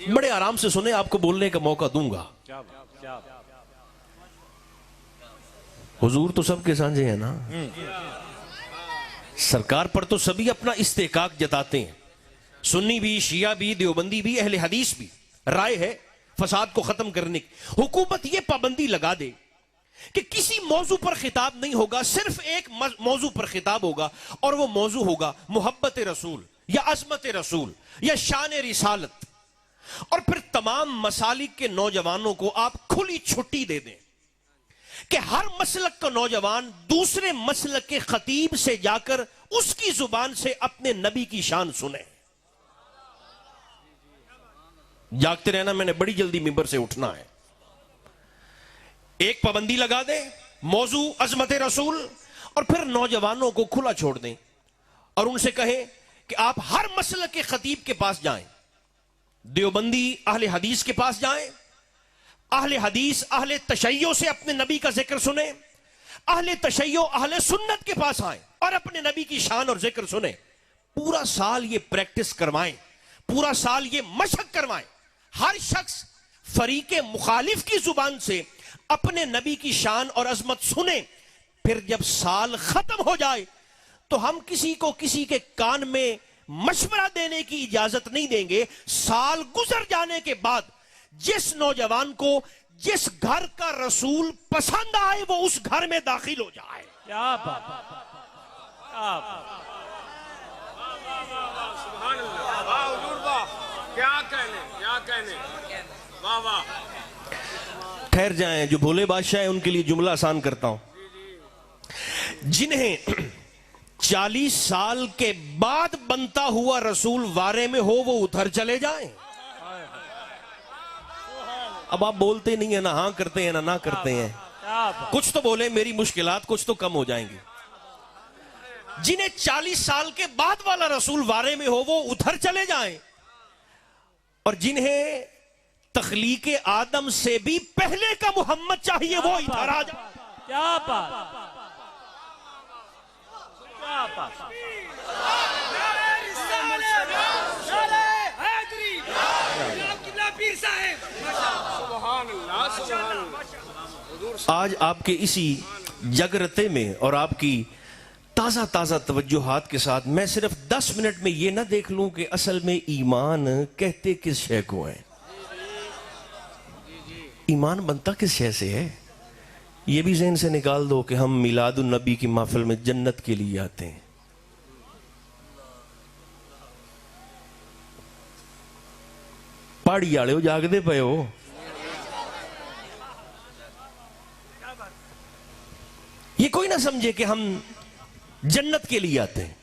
Speaker 3: बड़े आराम से सुने, आपको बोलने का मौका दूंगा। हुजूर तो सबके साझे हैं ना, सरकार पर तो सभी अपना इस्तेकाक जताते हैं, सुन्नी भी, शिया भी, देवबंदी भी, अहले हदीस भी। राय है फसाद को खत्म करने की। हुकूमत यह पाबंदी लगा दे कि किसी मौजू पर खिताब नहीं होगा, सिर्फ एक मौजू पर खिताब होगा और वो मौजू होगा मोहब्बत रसूल या अजमत रसूल या शान रिसालत। और फिर तमाम मसालिक के नौजवानों को आप खुली छुट्टी दे दें कि हर मसलक का नौजवान दूसरे मसलक के खतीब से जाकर उसकी जुबान से अपने नबी की शान सुने। जागते रहना, मैंने बड़ी जल्दी मिंबर से उठना है। एक पाबंदी लगा दे, मौजू अजमत रसूल, और फिर नौजवानों को खुला छोड़ दें और उनसे कहें कि आप हर मसलक के खतीब के पास जाएं, देवबंदी अहले हदीस के पास जाएं, अहले हदीस अहले तशय्यो से अपने नबी का जिक्र सुने, अहले तशय्यो अहले सुन्नत के पास आए और अपने नबी की शान और जिक्र सुने। पूरा साल ये प्रैक्टिस करवाएं, पूरा साल ये मशक करवाएं। हर शख्स फरीके मुखालिफ की जुबान से अपने नबी की शान और अजमत सुने। फिर जब साल खत्म हो जाए तो हम किसी को किसी के कान में मशवरा देने की इजाजत नहीं देंगे। साल गुजर जाने के बाद जिस नौजवान को जिस घर का रसूल पसंद आए वो उस घर में दाखिल हो जाए।
Speaker 2: क्या बात, क्या
Speaker 4: सुभान अल्लाह, वाह हुजूर वाह, क्या कहने, वाह वाह।
Speaker 3: ठहर जाएं, जो भोले बादशाह हैं उनके लिए जुमला आसान करता हूं। जिन्हें 40 साल के बाद बनता हुआ रसूल वारे में हो वो उधर चले जाएं। अब आप बोलते नहीं है ना, हाँ करते हैं ना करते हैं। कुछ तो बोले, मेरी मुश्किलात कुछ तो कम हो जाएंगी। जिन्हें 40 साल के बाद वाला रसूल वारे में हो वो उधर चले जाएं, और जिन्हें तख्लीके आदम से भी पहले का मोहम्मद चाहिए वो इधर आ जाए।
Speaker 2: क्या बात, क्या बात।
Speaker 3: आज आपके इसी जगरते में और आपकी ताजा ताजा तवज्जुहात के साथ मैं सिर्फ 10 मिनट में यह ना देख लूं कि असल में ईमान कहते किस शय को है, ईमान बनता किस शय से है। यह भी ज़हन से निकाल दो कि हम मिलादुन नबी की महफिल में जन्नत के लिए आते हैं। पहाड़ी आले हो, जागदे पे हो। ये कोई ना समझे कि हम जन्नत के लिए आते हैं।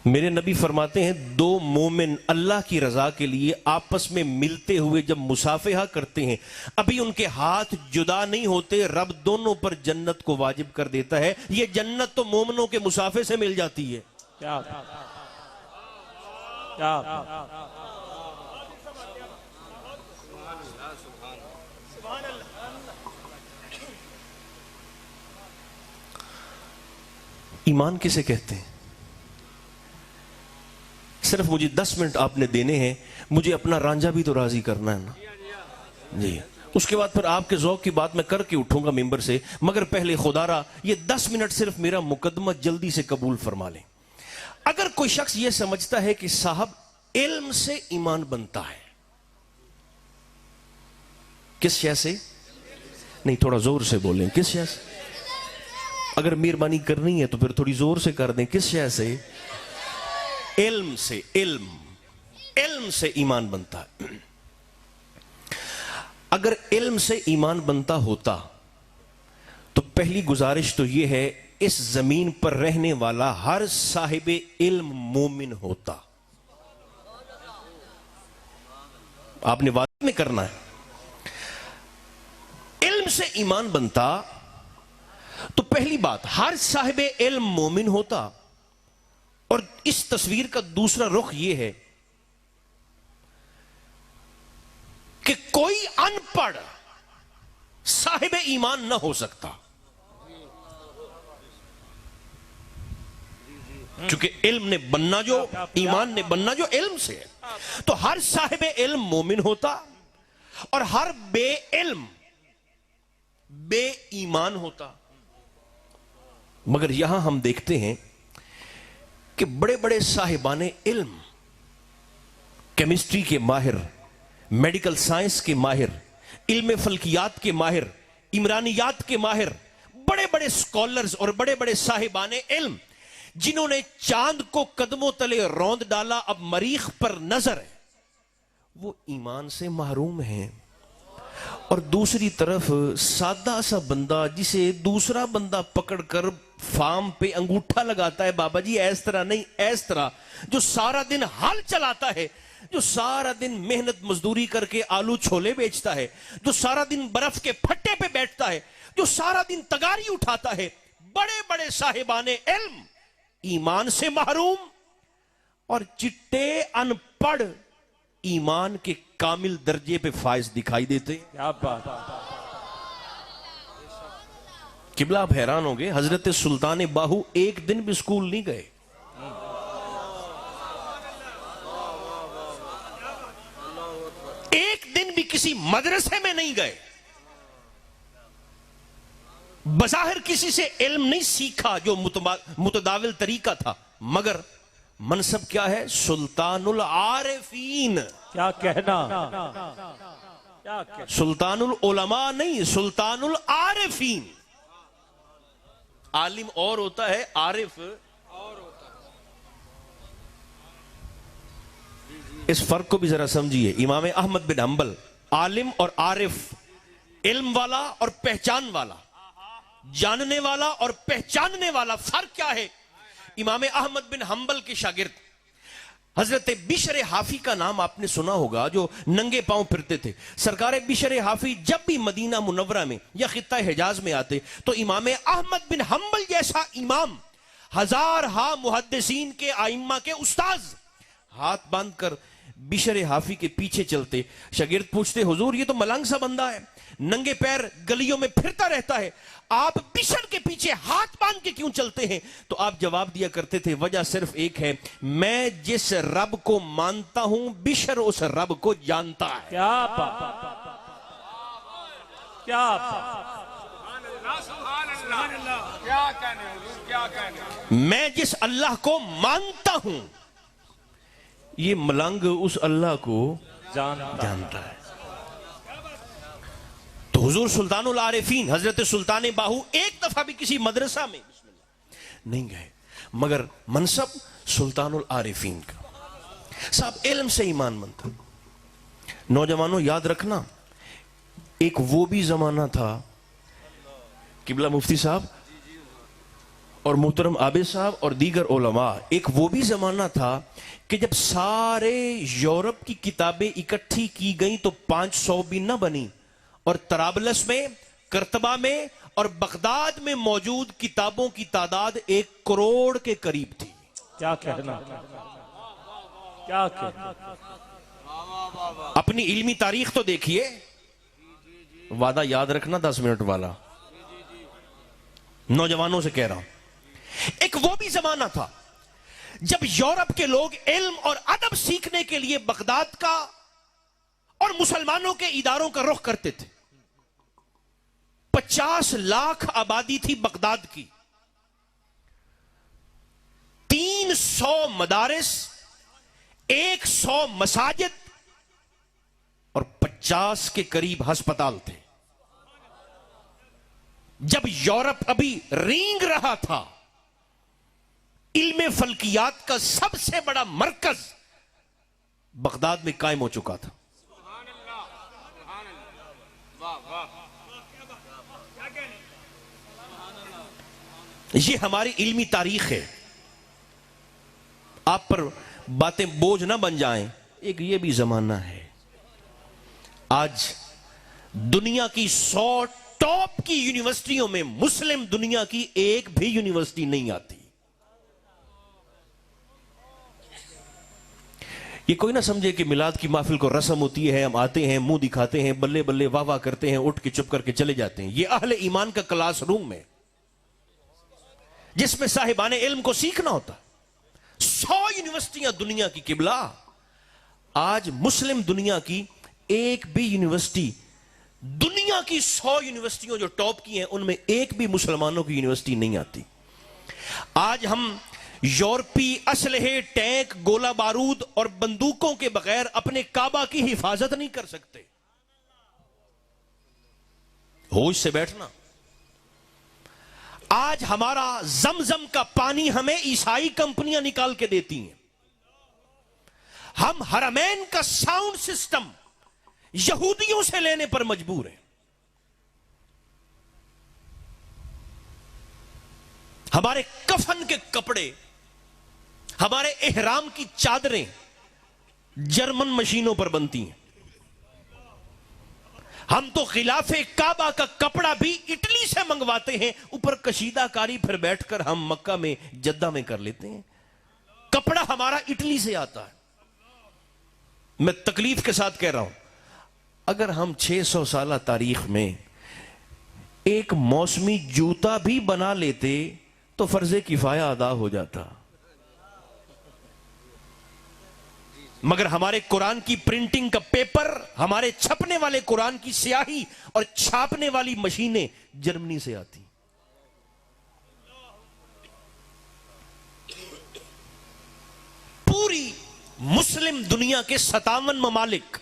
Speaker 3: मेरे नबी फरमाते हैं, 2 मोमिन अल्लाह की रजा के लिए आपस में मिलते हुए जब मुसाफिहा करते हैं, अभी उनके हाथ जुदा नहीं होते, रब दोनों पर जन्नत को वाजिब कर देता है। ये जन्नत तो मोमिनों के मुसाफे से मिल जाती है।
Speaker 2: क्या क्या ईमान किसे कहते हैं?
Speaker 3: सिर्फ मुझे 10 मिनट आपने देने हैं, मुझे अपना रांझा भी तो राजी करना है ना जी। उसके बाद फिर आपके ज़ौक़ की बात मैं करके उठूंगा मिंबर से, मगर पहले खुदारा ये 10 मिनट सिर्फ मेरा मुकदमा जल्दी से कबूल फरमा लें। अगर कोई शख्स ये समझता है कि साहब इल्म से ईमान बनता है, किस शय से? नहीं, थोड़ा जोर से बोलें, किस शय से? अगर मेहरबानी करनी है तो फिर थोड़ी जोर से कर दें, किस शय से? इल्म से। इल्म से ईमान बनता है। अगर इल्म से ईमान बनता होता तो पहली गुजारिश तो यह है, इस जमीन पर रहने वाला हर साहिबे इल्म मोमिन होता। आपने वादा में करना है। इल्म से ईमान बनता तो पहली बात, हर साहिबे इल्म मोमिन होता। और इस तस्वीर का दूसरा रुख यह है कि कोई अनपढ़ साहिबे ईमान ना हो सकता, क्योंकि इल्म ने बनना जो, ईमान ने बनना जो इल्म से है। तो हर साहिबे इल्म मोमिन होता और हर बे इल्म बे ईमान होता। मगर यहां हम देखते हैं कि बड़े बड़े साहिबाने इल्म, केमिस्ट्री के माहिर, मेडिकल साइंस के माहिर, इल्म फल्कियात के माहिर, इमरानियात के माहिर, बड़े बड़े स्कॉलर्स और बड़े बड़े साहिबाने इल्म, जिन्होंने चांद को कदमों तले रौंद डाला, अब मरीख पर नजर है, वो ईमान से महरूम हैं। और दूसरी तरफ सादा सा बंदा, जिसे दूसरा बंदा पकड़कर फार्म पे अंगूठा लगाता है, बाबा जी ऐस तरह नहीं ऐस तरह, जो सारा दिन हल चलाता है, जो सारा दिन मेहनत मजदूरी करके आलू छोले बेचता है, जो सारा दिन बर्फ के फट्टे पे बैठता है, जो सारा दिन तगारी उठाता है, बड़े बड़े साहिबाने इल्म ईमान से महरूम, और चिट्टे अनपढ़ ईमान के कामिल दर्जे पे फायज दिखाई देते।
Speaker 2: क्या बात।
Speaker 3: किबला आप हैरान होंगे, हजरत सुल्तान बाहू एक दिन भी स्कूल नहीं गए। एक दिन भी किसी मदरसे में नहीं गए, बज़ाहिर किसी से इल्म नहीं सीखा जो मुतदाविल तरीका था, मगर मनसब क्या है? सुल्तानुल आरिफीन।
Speaker 2: क्या कहना, क्या कहना।
Speaker 3: सुल्तानुल उलमा नहीं, सुल्तानुल आरिफीन। आलिम और होता है, आरिफ और होता है। इस फर्क को भी जरा समझिए। इमाम अहमद बिन हंबल आलिम और आरिफ, इल्म वाला और पहचान वाला, जानने वाला और पहचानने वाला, फर्क क्या है? इमाम अहमद बिन हंबल के शागिर्द हजरत बिशर हाफी का नाम आपने सुना होगा, जो नंगे पांव फिरते थे। सरकार बिशर हाफी जब भी मदीना मुनव्वरा में या खित्ता हिजाज में आते तो इमाम अहमद बिन हंबल जैसा इमाम, हजार हा मुहद्दिसीन के आइम्मा के उस्ताज, हाथ बांधकर बिशर हाफी के पीछे चलते। शागिर्द पूछते, हुजूर ये तो मलंग सा बंदा है, नंगे पैर गलियों में फिरता रहता है, आप बिशर के पीछे हाथ बांध के क्यों चलते हैं? तो आप जवाब दिया करते थे, वजह सिर्फ एक है, मैं जिस रब को मानता हूं बिशर उस रब को जानता है।
Speaker 2: क्या बात, क्या बात।
Speaker 4: क्या कहने, क्या कहने।
Speaker 3: मैं जिस अल्लाह को मानता हूं, ये मलंग उस अल्लाह को जानता है। तो हुजूर सुल्तानुल आरिफीन हजरत सुल्तान बाहू एक दफा भी किसी मदरसा में नहीं गए, मगर मनसब सुल्तानुल आरिफीन का। साहब इल्म से ईमान बनता। नौजवानों याद रखना, एक वो भी जमाना था, किबला मुफ्ती साहब और मोहतरम आबिद साहब और दीगर उलमा, एक वो भी जमाना था कि जब सारे यूरोप की किताबें इकट्ठी की गई तो 500 भी न बनी, और तराबलस में, करतबा में और बगदाद में मौजूद किताबों की तादाद 1 करोड़ के करीब थी।
Speaker 2: क्या कहना, क्या कहना।
Speaker 3: अपनी इल्मी तारीख तो देखिए। वादा याद रखना 10 मिनट वाला, नौजवानों से कह रहा हूं। एक वो भी जमाना था
Speaker 5: जब यूरोप के लोग इल्म और अदब सीखने के लिए बगदाद का और मुसलमानों के इदारों का रुख करते थे, 50 लाख आबादी थी बगदाद की, 300 मदारिस, 100 मसाजिद और 50 के करीब अस्पताल थे। जब यूरोप अभी रेंग रहा था, इल्मे फल्कियात का सबसे बड़ा मरकज बगदाद में कायम हो चुका था। ये हमारी इल्मी तारीख है। आप पर बातें बोझ ना बन जाएं। एक ये भी जमाना है, आज दुनिया की 100 टॉप की यूनिवर्सिटियों में मुस्लिम दुनिया की एक भी यूनिवर्सिटी नहीं आती। ये कोई ना समझे कि मिलाद की महफिल को रस्म होती है, हम आते हैं, मुंह दिखाते हैं, बल्ले बल्ले वाह वाह करते हैं, उठ के चुप करके चले जाते हैं। ये अहले ईमान का क्लासरूम है जिसमें साहिबाने इल्म को सीखना होता। 100 यूनिवर्सिटियां दुनिया की किबला, आज मुस्लिम दुनिया की एक भी यूनिवर्सिटी, दुनिया की 100 यूनिवर्सिटियों जो टॉप की हैं उनमें एक भी मुसलमानों की यूनिवर्सिटी नहीं आती। आज हम यूरोपी असलहे, टैंक, गोला बारूद और बंदूकों के बगैर अपने काबा की हिफाजत नहीं कर सकते। होश से बैठना। आज हमारा जमजम का पानी हमें ईसाई कंपनियां निकाल के देती हैं। हम हरमैन का साउंड सिस्टम यहूदियों से लेने पर मजबूर हैं। हमारे कफन के कपड़े, हमारे एहराम की चादरें जर्मन मशीनों पर बनती हैं। हम तो खिलाफे काबा का कपड़ा भी इटली से मंगवाते हैं, ऊपर कशीदाकारी फिर बैठकर हम मक्का में, जद्दा में कर लेते हैं। कपड़ा हमारा इटली से आता है। मैं तकलीफ के साथ कह रहा हूं, अगर हम 600 साल तारीख में एक मौसमी जूता भी बना लेते तो फर्जे किफाया अदा हो जाता। मगर हमारे कुरान की प्रिंटिंग का पेपर, हमारे छपने वाले कुरान की स्याही और छापने वाली मशीनें जर्मनी से आती। पूरी मुस्लिम दुनिया के 57 ममालिक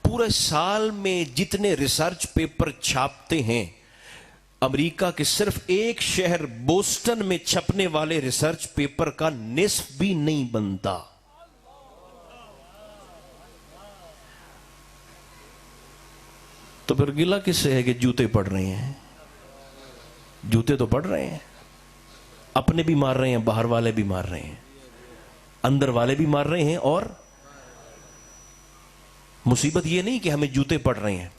Speaker 5: पूरे साल में जितने रिसर्च पेपर छापते हैं, अमेरिका के सिर्फ एक शहर बोस्टन में छपने वाले रिसर्च पेपर का निस्फ भी नहीं बनता। तो फिर गिला किससे है कि जूते पड़ रहे हैं? जूते तो पड़ रहे हैं, अपने भी मार रहे हैं, बाहर वाले भी मार रहे हैं, अंदर वाले भी मार रहे हैं। और मुसीबत यह नहीं कि हमें जूते पड़ रहे हैं,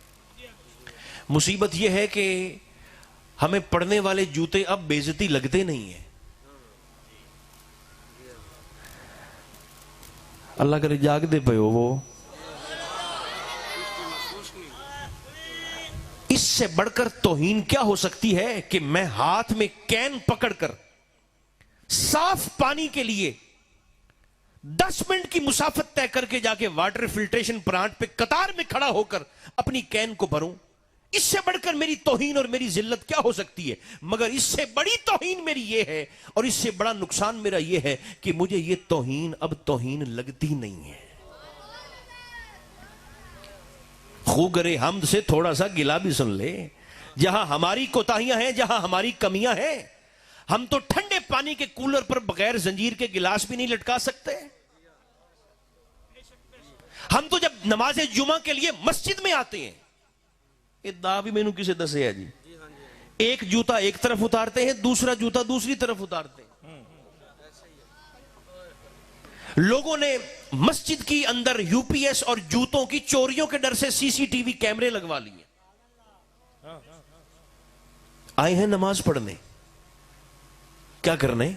Speaker 5: मुसीबत यह है कि हमें पड़ने वाले जूते अब बेइज्जती लगते नहीं है। अल्लाह करे जागते पे हो वो। इससे बढ़कर तौहीन क्या हो सकती है कि मैं हाथ में कैन पकड़कर साफ पानी के लिए 10 मिनट की मुसाफत तय करके जाके वाटर फिल्ट्रेशन प्लांट पे कतार में खड़ा होकर अपनी कैन को भरूं। इससे बढ़कर मेरी तौहीन और मेरी जिल्लत क्या हो सकती है? मगर इससे बड़ी तौहीन मेरी ये है और इससे बड़ा नुकसान मेरा ये है कि मुझे ये तौहीन अब तौहीन लगती नहीं है। खूगरे हमद से थोड़ा सा गिला भी सुन ले। जहां हमारी कोताहियां हैं, जहां हमारी कमियां हैं, हम तो ठंडे पानी के कूलर पर बगैर जंजीर के गिलास भी नहीं लटका सकते। हम तो जब नमाज जुमा के लिए मस्जिद में आते हैं, ये दा भी मैनू किसे दसे है जी, एक जूता एक तरफ उतारते हैं, दूसरा जूता दूसरी तरफ उतारते हैं। लोगों ने मस्जिद की अंदर यूपीएस और जूतों की चोरियों के डर से सीसीटीवी कैमरे लगवा लिए। आए हैं नमाज पढ़ने, क्या करने?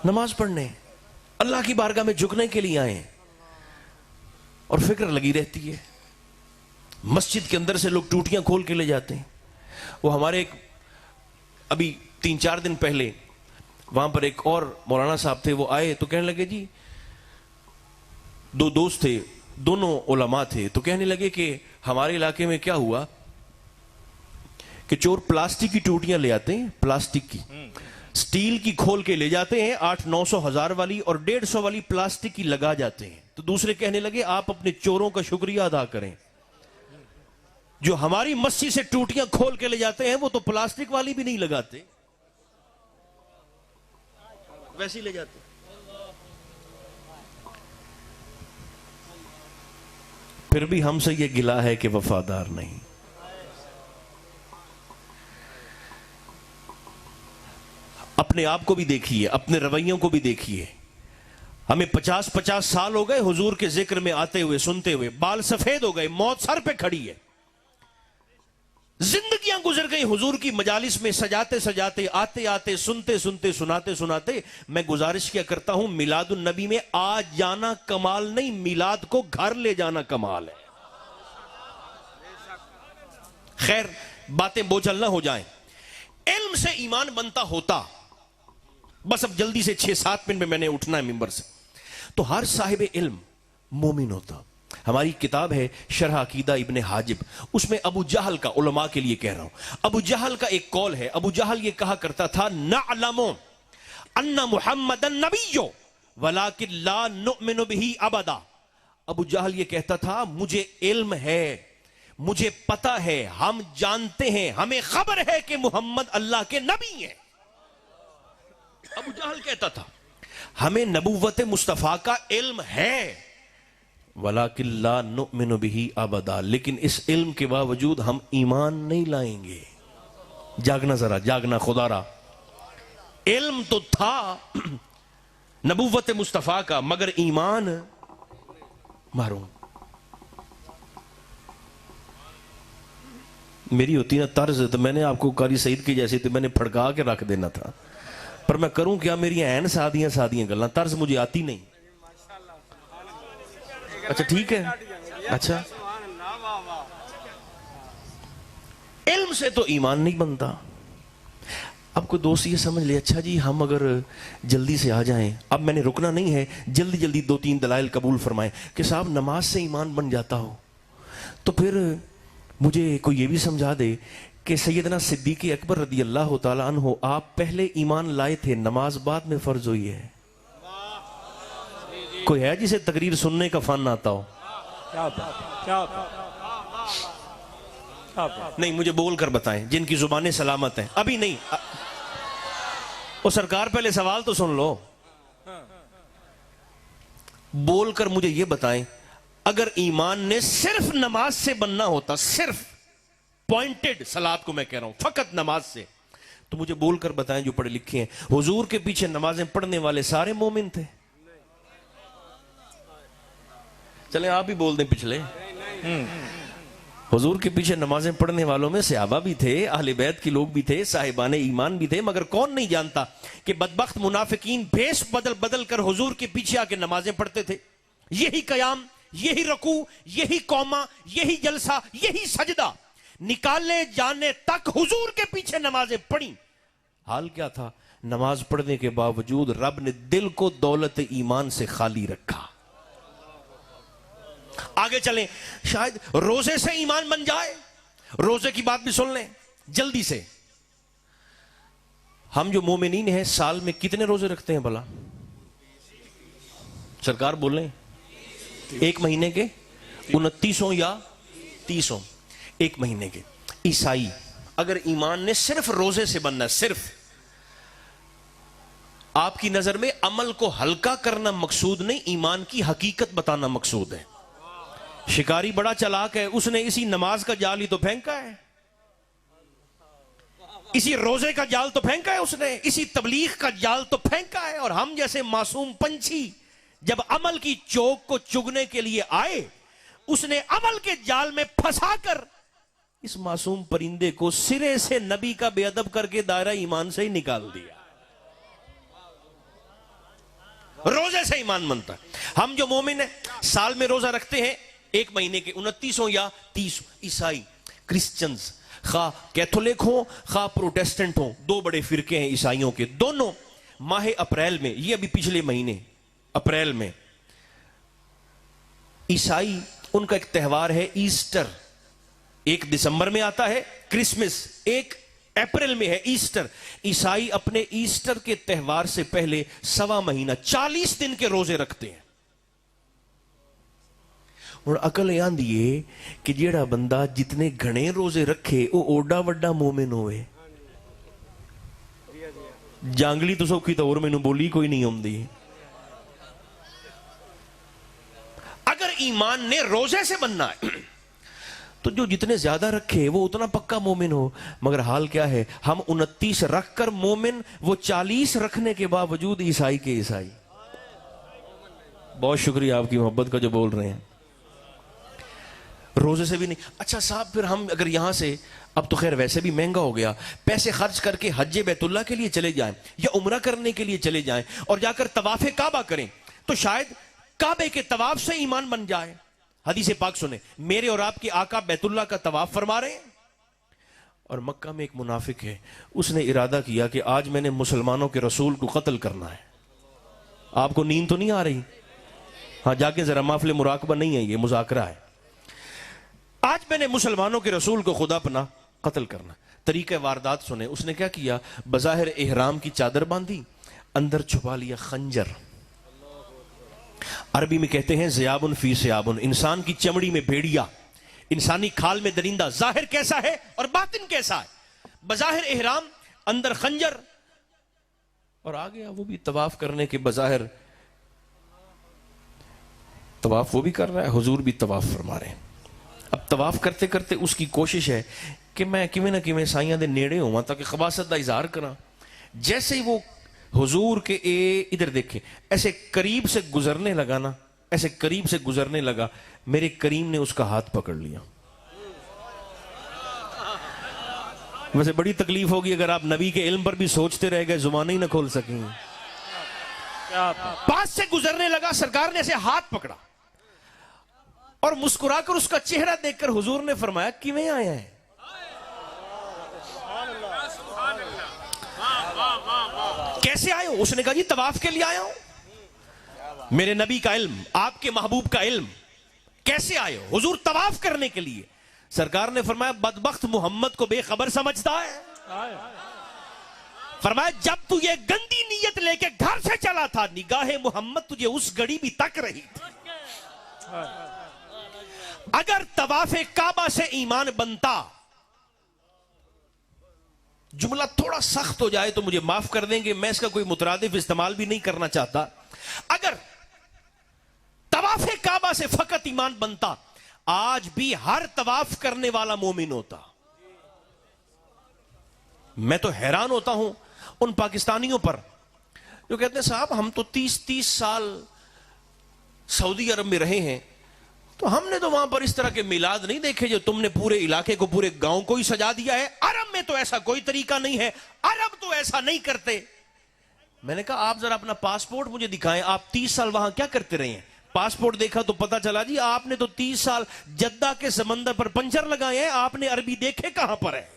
Speaker 5: नमाज पढ़ने, अल्लाह की बारगाह में झुकने के लिए आए हैं। और फिक्र लगी रहती है। मस्जिद के अंदर से लोग टूटियां खोल के ले जाते हैं। वो हमारे अभी 3-4 दिन पहले
Speaker 3: वहां पर एक और मौलाना साहब थे, वो आए तो कहने लगे जी, दो दोस्त थे, दोनों उलमा थे, तो कहने लगे कि हमारे इलाके में क्या हुआ कि चोर प्लास्टिक की टूटियां ले आते हैं, प्लास्टिक की, स्टील की खोल के ले जाते हैं, 800-900 हजार वाली और 150 वाली प्लास्टिक की लगा जाते हैं। तो दूसरे कहने लगे आप अपने चोरों का शुक्रिया अदा करें, जो हमारी मस्जिद से टूटियां खोल के ले जाते हैं वो तो प्लास्टिक वाली भी नहीं लगाते, वैसी ले जाते। फिर भी हमसे ये गिला है कि वफादार नहीं। अपने आप को भी देखिए, अपने रवैयों को भी देखिए। हमें 50-50 साल हो गए हुजूर के जिक्र में आते हुए, सुनते हुए, बाल सफेद हो गए, मौत सर पे खड़ी है, जिंदगियां गुजर गई हुजूर की मजालिस में सजाते सजाते, आते आते, सुनते सुनते, सुनाते सुनाते। मैं गुजारिश क्या करता हूं, मिलादुन नबी में आ जाना कमाल नहीं, मिलाद को घर ले जाना कमाल है। खैर, बातें बोझल ना हो जाएं। इल्म से ईमान बनता होता, बस अब जल्दी से 6-7 मिनट में मैंने उठना है मिंबर से। तो हर साहिब इल्म मोमिन होता। हमारी किताब है शरह अकीदा इब्ने हाजिब, उसमें अबू जहल का, उलमा के लिए कह रहा हूं, अबू जहल का एक कौल है। अबू जहल ये कहा करता था, नअलमु अन्ना मुहम्मदन नबिय्यो वलाकिन ला नुअमिनु बिही अबदा। अबू जहल ये कहता था, मुझे इल्म है, मुझे पता है, हम जानते हैं, हमें खबर है कि मोहम्मद अल्लाह के नबी हैं। अबू जहल कहता था, हमें नबुव्वत मुस्तफा का इल्म है, वलाकिन ला नुअमिनु बिही अबदा, लेकिन इस इल्म के बावजूद हम ईमान नहीं लाएंगे। जागना जरा, जागना खुदारा। इल्म तो था नबुव्वत मुस्तफा का, मगर ईमान मारूं। मेरी होती ना तर्ज तो मैंने आपको कारी सईद की जैसी तो मैंने फड़का के रख देना था, पर मैं करूं क्या, मेरी ऐन सादियां सादियां गल्लां, तर्ज मुझे आती नहीं। अच्छा ठीक है, अच्छा इल्म से तो ईमान नहीं बनता। अब कोई दोस्त ये समझ ले, अच्छा जी हम अगर जल्दी से आ जाएं, अब मैंने रुकना नहीं है, जल्दी जल्दी 2-3 दलाइल कबूल फरमाएं कि साहब नमाज से ईमान बन जाता हो, तो फिर मुझे कोई ये भी समझा दे कि सैयदना सिद्दीक अकबर रदी अल्लाह तआला अन्हु, आप पहले ईमान लाए थे, नमाज बाद में फर्ज हुई है। कोई है जिसे तकरीर सुनने का फन आता हो?
Speaker 2: क्या बात, क्या बात, क्या बात।
Speaker 3: नहीं, मुझे बोल कर बताएं, जिनकी जुबानें सलामत हैं। अभी नहीं, वो सरकार पहले सवाल तो सुन लो, बोलकर मुझे ये बताएं, अगर ईमान ने सिर्फ नमाज से बनना होता, सिर्फ पॉइंटेड सलात को मैं कह रहा हूं, फकत नमाज से, तो मुझे बोलकर बताएं जो पढ़े लिखे हैं, हुजूर के पीछे नमाजें पढ़ने वाले सारे मोमिन थे? चले आप ही बोल दें पिछले। हुजूर के पीछे नमाजें पढ़ने वालों में सहाबा भी थे, अहले बैत के लोग भी थे, साहिबाने ईमान भी थे, मगर कौन नहीं जानता कि बदबख्त मुनाफिकीन भेष बदल बदल कर हुजूर के पीछे आके नमाजें पढ़ते थे। यही कयाम, यही रकू, यही कौमा, यही जलसा, यही सजदा निकालने जाने तक हुजूर के पीछे नमाजें पढ़ी। हाल क्या था, नमाज पढ़ने के बावजूद रब ने दिल को दौलत ईमान से खाली रखा। आगे चलें, शायद रोजे से ईमान बन जाए। रोजे की बात भी सुन लें जल्दी से। हम जो मोमिनीन हैं साल में कितने रोजे रखते हैं भला? सरकार बोलें, एक महीने के 29 या 30, एक महीने के। ईसाई, अगर ईमान ने सिर्फ रोजे से बनना है, सिर्फ, आपकी नजर में अमल को हल्का करना मकसूद नहीं, ईमान की हकीकत बताना मकसूद है। शिकारी बड़ा चालाक है, उसने इसी नमाज का जाल ही तो फेंका है, इसी रोजे का जाल तो फेंका है उसने, इसी तबलीग का जाल तो फेंका है। और हम जैसे मासूम पंछी जब अमल की चोक को चुगने के लिए आए, उसने अमल के जाल में फंसाकर इस मासूम परिंदे को सिरे से नबी का बेअदब करके दायरा ईमान से ही निकाल दिया। रोजे से ईमान बनता है। हम जो मोमिन है साल में रोजा रखते हैं, एक महीने के 29 या 30। ईसाई, क्रिश्चियंस, खा कैथोलिक हो खा प्रोटेस्टेंट हो, दो बड़े फिरके हैं ईसाइयों के, दोनों
Speaker 5: माह अप्रैल में, ये अभी पिछले महीने अप्रैल में, ईसाई उनका एक त्यौहार है ईस्टर। 1 दिसंबर में आता है क्रिसमस, 1 अप्रैल में है ईस्टर। ईसाई अपने ईस्टर के त्यौहार से पहले 1.25 महीना 40 दिन के रोजे रखते हैं। और अकल यहां दिए कि जेड़ा बंदा जितने घने रोजे रखे वो ओडा वड्डा मोमिन होवे। जांगली तो सौखी तो और मैनू बोली कोई नहीं आती। अगर ईमान ने रोजे से बनना है तो जो जितने ज्यादा रखे वो उतना पक्का मोमिन हो। मगर हाल क्या है, हम 29 रखकर मोमिन, वो 40 रखने के बावजूद ईसाई के ईसाई। बहुत शुक्रिया आपकी मोहब्बत का जो बोल रहे हैं। रोजे से भी नहीं। अच्छा साहब, फिर हम अगर यहां से, अब तो खैर वैसे भी महंगा हो गया, पैसे खर्च करके हज बैतुल्लाह के लिए चले जाएं या उम्रा करने के लिए चले जाएं और जाकर तवाफे काबा करें तो शायद काबे के तवाफ से ईमान बन जाए। हदीस पाक सुने, मेरे और आपके आका बैतुल्लाह का तवाफ फरमा रहे हैं और मक्का में एक मुनाफिक है, उसने इरादा किया कि आज मैंने मुसलमानों के रसूल को कत्ल करना है। आपको नींद तो नहीं आ रही? हाँ, जाके जरा माफले मुराकबा नहीं है, ये मुजाकरा है। आज मैंने मुसलमानों के रसूल को खुदा पना कत्ल करना। तरीके वारदात सुने, उसने क्या किया, बज़ाहिर एहराम की चादर बांधी, अंदर छुपा लिया खंजर। अरबी में कहते हैं ज़ियाबुन फी सियाबुन, इंसान की चमड़ी में भेड़िया, इंसानी खाल में दरिंदा। जाहिर कैसा है और बातिन कैसा है? बज़ाहिर एहराम, अंदर खंजर, और आ गया वो भी तवाफ करने के। बज़ाहिर तवाफ वो भी कर रहा है, हुजूर भी तवाफ फरमा रहे हैं। अब तवाफ करते करते उसकी कोशिश है कि मैं किवें ना किवें साइयां दे नेड़े होवां ताकि खबासत दा इजहार करा। जैसे ही वो हुजूर के इधर देखे, ऐसे करीब से गुजरने लगा ना, ऐसे करीब से गुजरने लगा, मेरे करीम ने उसका हाथ पकड़ लिया। वैसे बड़ी तकलीफ होगी अगर आप नबी के इल्म पर भी सोचते रह गए, जुबान ही ना खोल सकेंगे। पास से गुजरने लगा, सरकार ने ऐसे हाथ पकड़ा और मुस्कुराकर उसका चेहरा देखकर हुजूर ने फरमाया, किवें आया है? कैसे आए हो? उसने कहा जी तवाफ के लिए आया हूं। मेरे नबी का इल्म, आपके महबूब का इल्म, कैसे आए हो? हुजूर तवाफ करने के लिए। सरकार ने फरमाया, बदबख्त मोहम्मद को बेखबर समझता है। फरमाया, जब तू ये गंदी नीयत लेके घर से चला था, निगाहे मोहम्मद तुझे उस घड़ी भी तक रही थी। अगर तवाफे काबा से ईमान बनता, जुमला थोड़ा सख्त हो जाए तो मुझे माफ कर देंगे, मैं इसका कोई मुतरादिफ इस्तेमाल भी नहीं करना चाहता। अगर तवाफे काबा से फकत ईमान बनता, आज भी हर तवाफ करने वाला मोमिन होता। मैं तो हैरान होता हूं उन पाकिस्तानियों पर जो कहते हैं साहब हम तो 30-30 साल सऊदी अरब में रहे हैं, तो हमने तो वहां पर इस तरह के मिलाद नहीं देखे जो तुमने पूरे इलाके को, पूरे गांव को ही सजा दिया है। अरब में तो ऐसा कोई तरीका नहीं है, अरब तो ऐसा नहीं करते। मैंने कहा आप जरा अपना पासपोर्ट मुझे दिखाएं, आप 30 साल वहां क्या करते रहे हैं? पासपोर्ट देखा तो पता चला जी आपने तो 30 साल जद्दा के समंदर पर पंचर लगाए हैं, आपने अरबी देखे कहां पर है?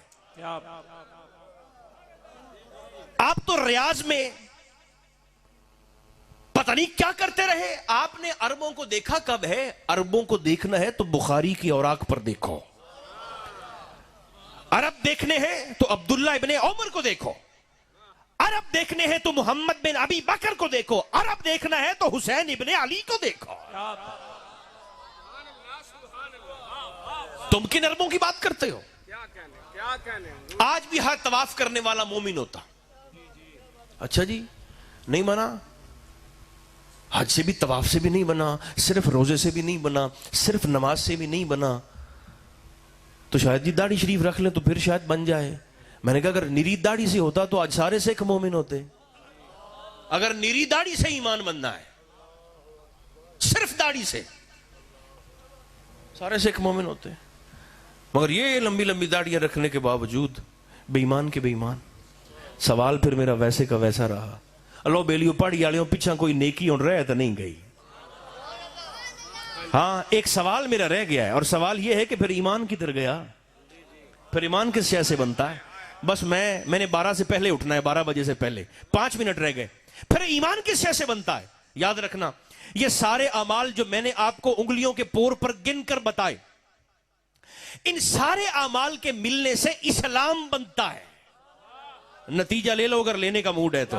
Speaker 5: आप तो रियाज में पता नहीं क्या करते रहे। आपने अरबों को देखा कब है? अरबों को देखना है तो बुखारी की औराक पर देखो। अरब देखने हैं तो अब्दुल्ला इब्ने उमर को देखो, अरब देखने हैं तो मोहम्मद बिन अबी बकर को देखो, अरब देखना है तो हुसैन इब्ने अली को देखो। तुम किन अरबों की बात करते हो?
Speaker 4: क्या कहने?
Speaker 5: आज भी हर तवाफ करने वाला मोमिन होता। अच्छा जी, नहीं बना, हज से भी तवाफ से भी नहीं बना, सिर्फ रोजे से भी नहीं बना, सिर्फ नमाज से भी नहीं बना, तो शायद जी दाढ़ी शरीफ रख ले तो फिर शायद बन जाए। मैंने कहा अगर निरी दाढ़ी से होता तो आज सारे सिख मोमिन होते। अगर निरी दाढ़ी से ईमान बनना है, सिर्फ दाढ़ी से, सारे सिख मोमिन होते। मगर ये लंबी लंबी दाढ़ियां रखने के बावजूद बेईमान के बेईमान। सवाल फिर मेरा वैसे का वैसा रहा, अल्लाह बेलियो पहाड़ी वालियों पीछा कोई नेकी और रह तो नहीं गई। हाँ, एक सवाल मेरा रह गया है और सवाल यह है कि फिर ईमान किधर गया? फिर ईमान किस शय से बनता है? बस मैंने 12 से पहले उठना है, 12 बजे से पहले 5 मिनट रह गए। फिर ईमान किस से बनता है? याद रखना, ये सारे अमाल जो मैंने आपको उंगलियों के पोर पर गिनकर बताए, इन सारे अमाल के मिलने से इस्लाम बनता है। नतीजा ले लो अगर लेने का मूड है तो।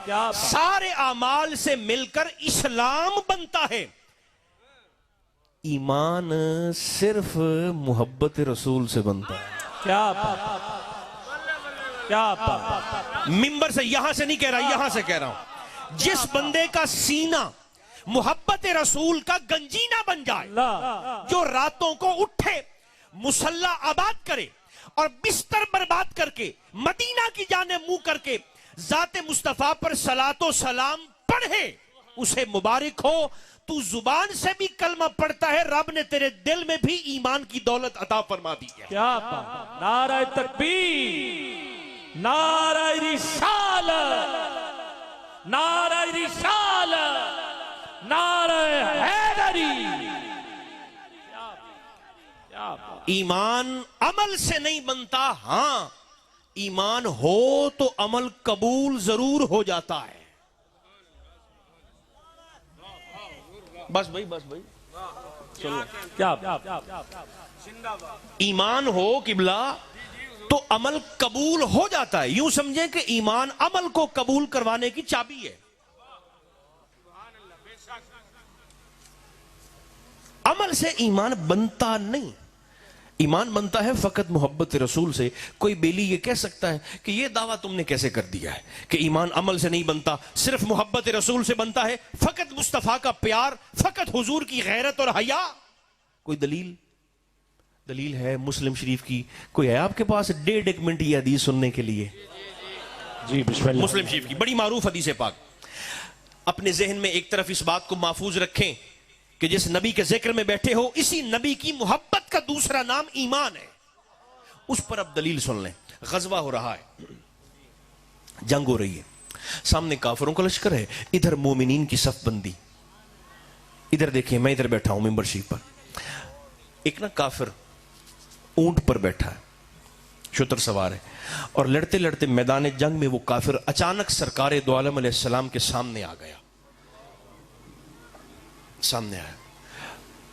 Speaker 2: क्या
Speaker 5: सारे अमाल से मिलकर इस्लाम बनता है। ईमान सिर्फ मोहब्बत रसूल से बनता है।
Speaker 2: क्या बात, क्या बात।
Speaker 5: मिंबर से, यहां से नहीं कह रहा, यहां से कह रहा हूं, जिस बंदे का सीना मोहब्बत रसूल का गंजीना बन जाए, जो रातों को उठे, मुसल्ला आबाद करे और बिस्तर बर्बाद करके मदीना की जाने मुंह करके जाते मुस्तफा पर सलातो सलाम पढ़े, उसे मुबारक हो। तू जुबान से भी कलमा पढ़ता है, रब ने तेरे दिल में भी ईमान की दौलत अता फरमा दी है।
Speaker 2: क्या बात। नारा तकबीर, नारा रिसालत, नारा रिसालत, नारा हैदरी। क्या बात।
Speaker 5: ईमान अमल से नहीं बनता, हां ईमान हो तो अमल कबूल जरूर हो जाता है। बस भाई, बस भाई, चलो।
Speaker 2: क्या
Speaker 5: ईमान हो किबला तो अमल कबूल हो जाता है। यूं समझे कि ईमान अमल को कबूल करवाने की चाबी है। अमल से ईमान बनता नहीं, ईमान बनता है फकत मोहब्बत रसूल से। कोई बेली ये कह सकता है कि ये दावा तुमने कैसे कर दिया है कि ईमान अमल से नहीं बनता, सिर्फ मोहब्बत रसूल से बनता है, फकत मुस्तफा का प्यार, फकत हुजूर की गैरत और हया। कोई दलील? दलील है मुस्लिम शरीफ की। कोई है आपके पास 1.5 मिनट ये हदीस सुनने के लिए?
Speaker 2: जी बिस्मिल्लाह।
Speaker 5: मुस्लिम शरीफ की बड़ी मारूफ हदीस पाक। अपने जहन में एक तरफ इस बात को महफूज रखें कि जिस नबी के जिक्र में बैठे हो, इसी नबी की मोहब्बत का दूसरा नाम ईमान है। उस पर अब दलील सुन लें। गजवा हो रहा है, जंग हो रही है, सामने काफिरों का लश्कर है, इधर मोमिनीन की सफ बंदी। इधर देखिए, मैं इधर बैठा हूं मिंबर शरीफ पर, एक ना काफिर ऊंट पर बैठा है, शुतर सवार है, और लड़ते लड़ते मैदान जंग में वो काफिर अचानक सरकार दो आलम अलैहिस्सलाम के सामने आ गया। सामने आया,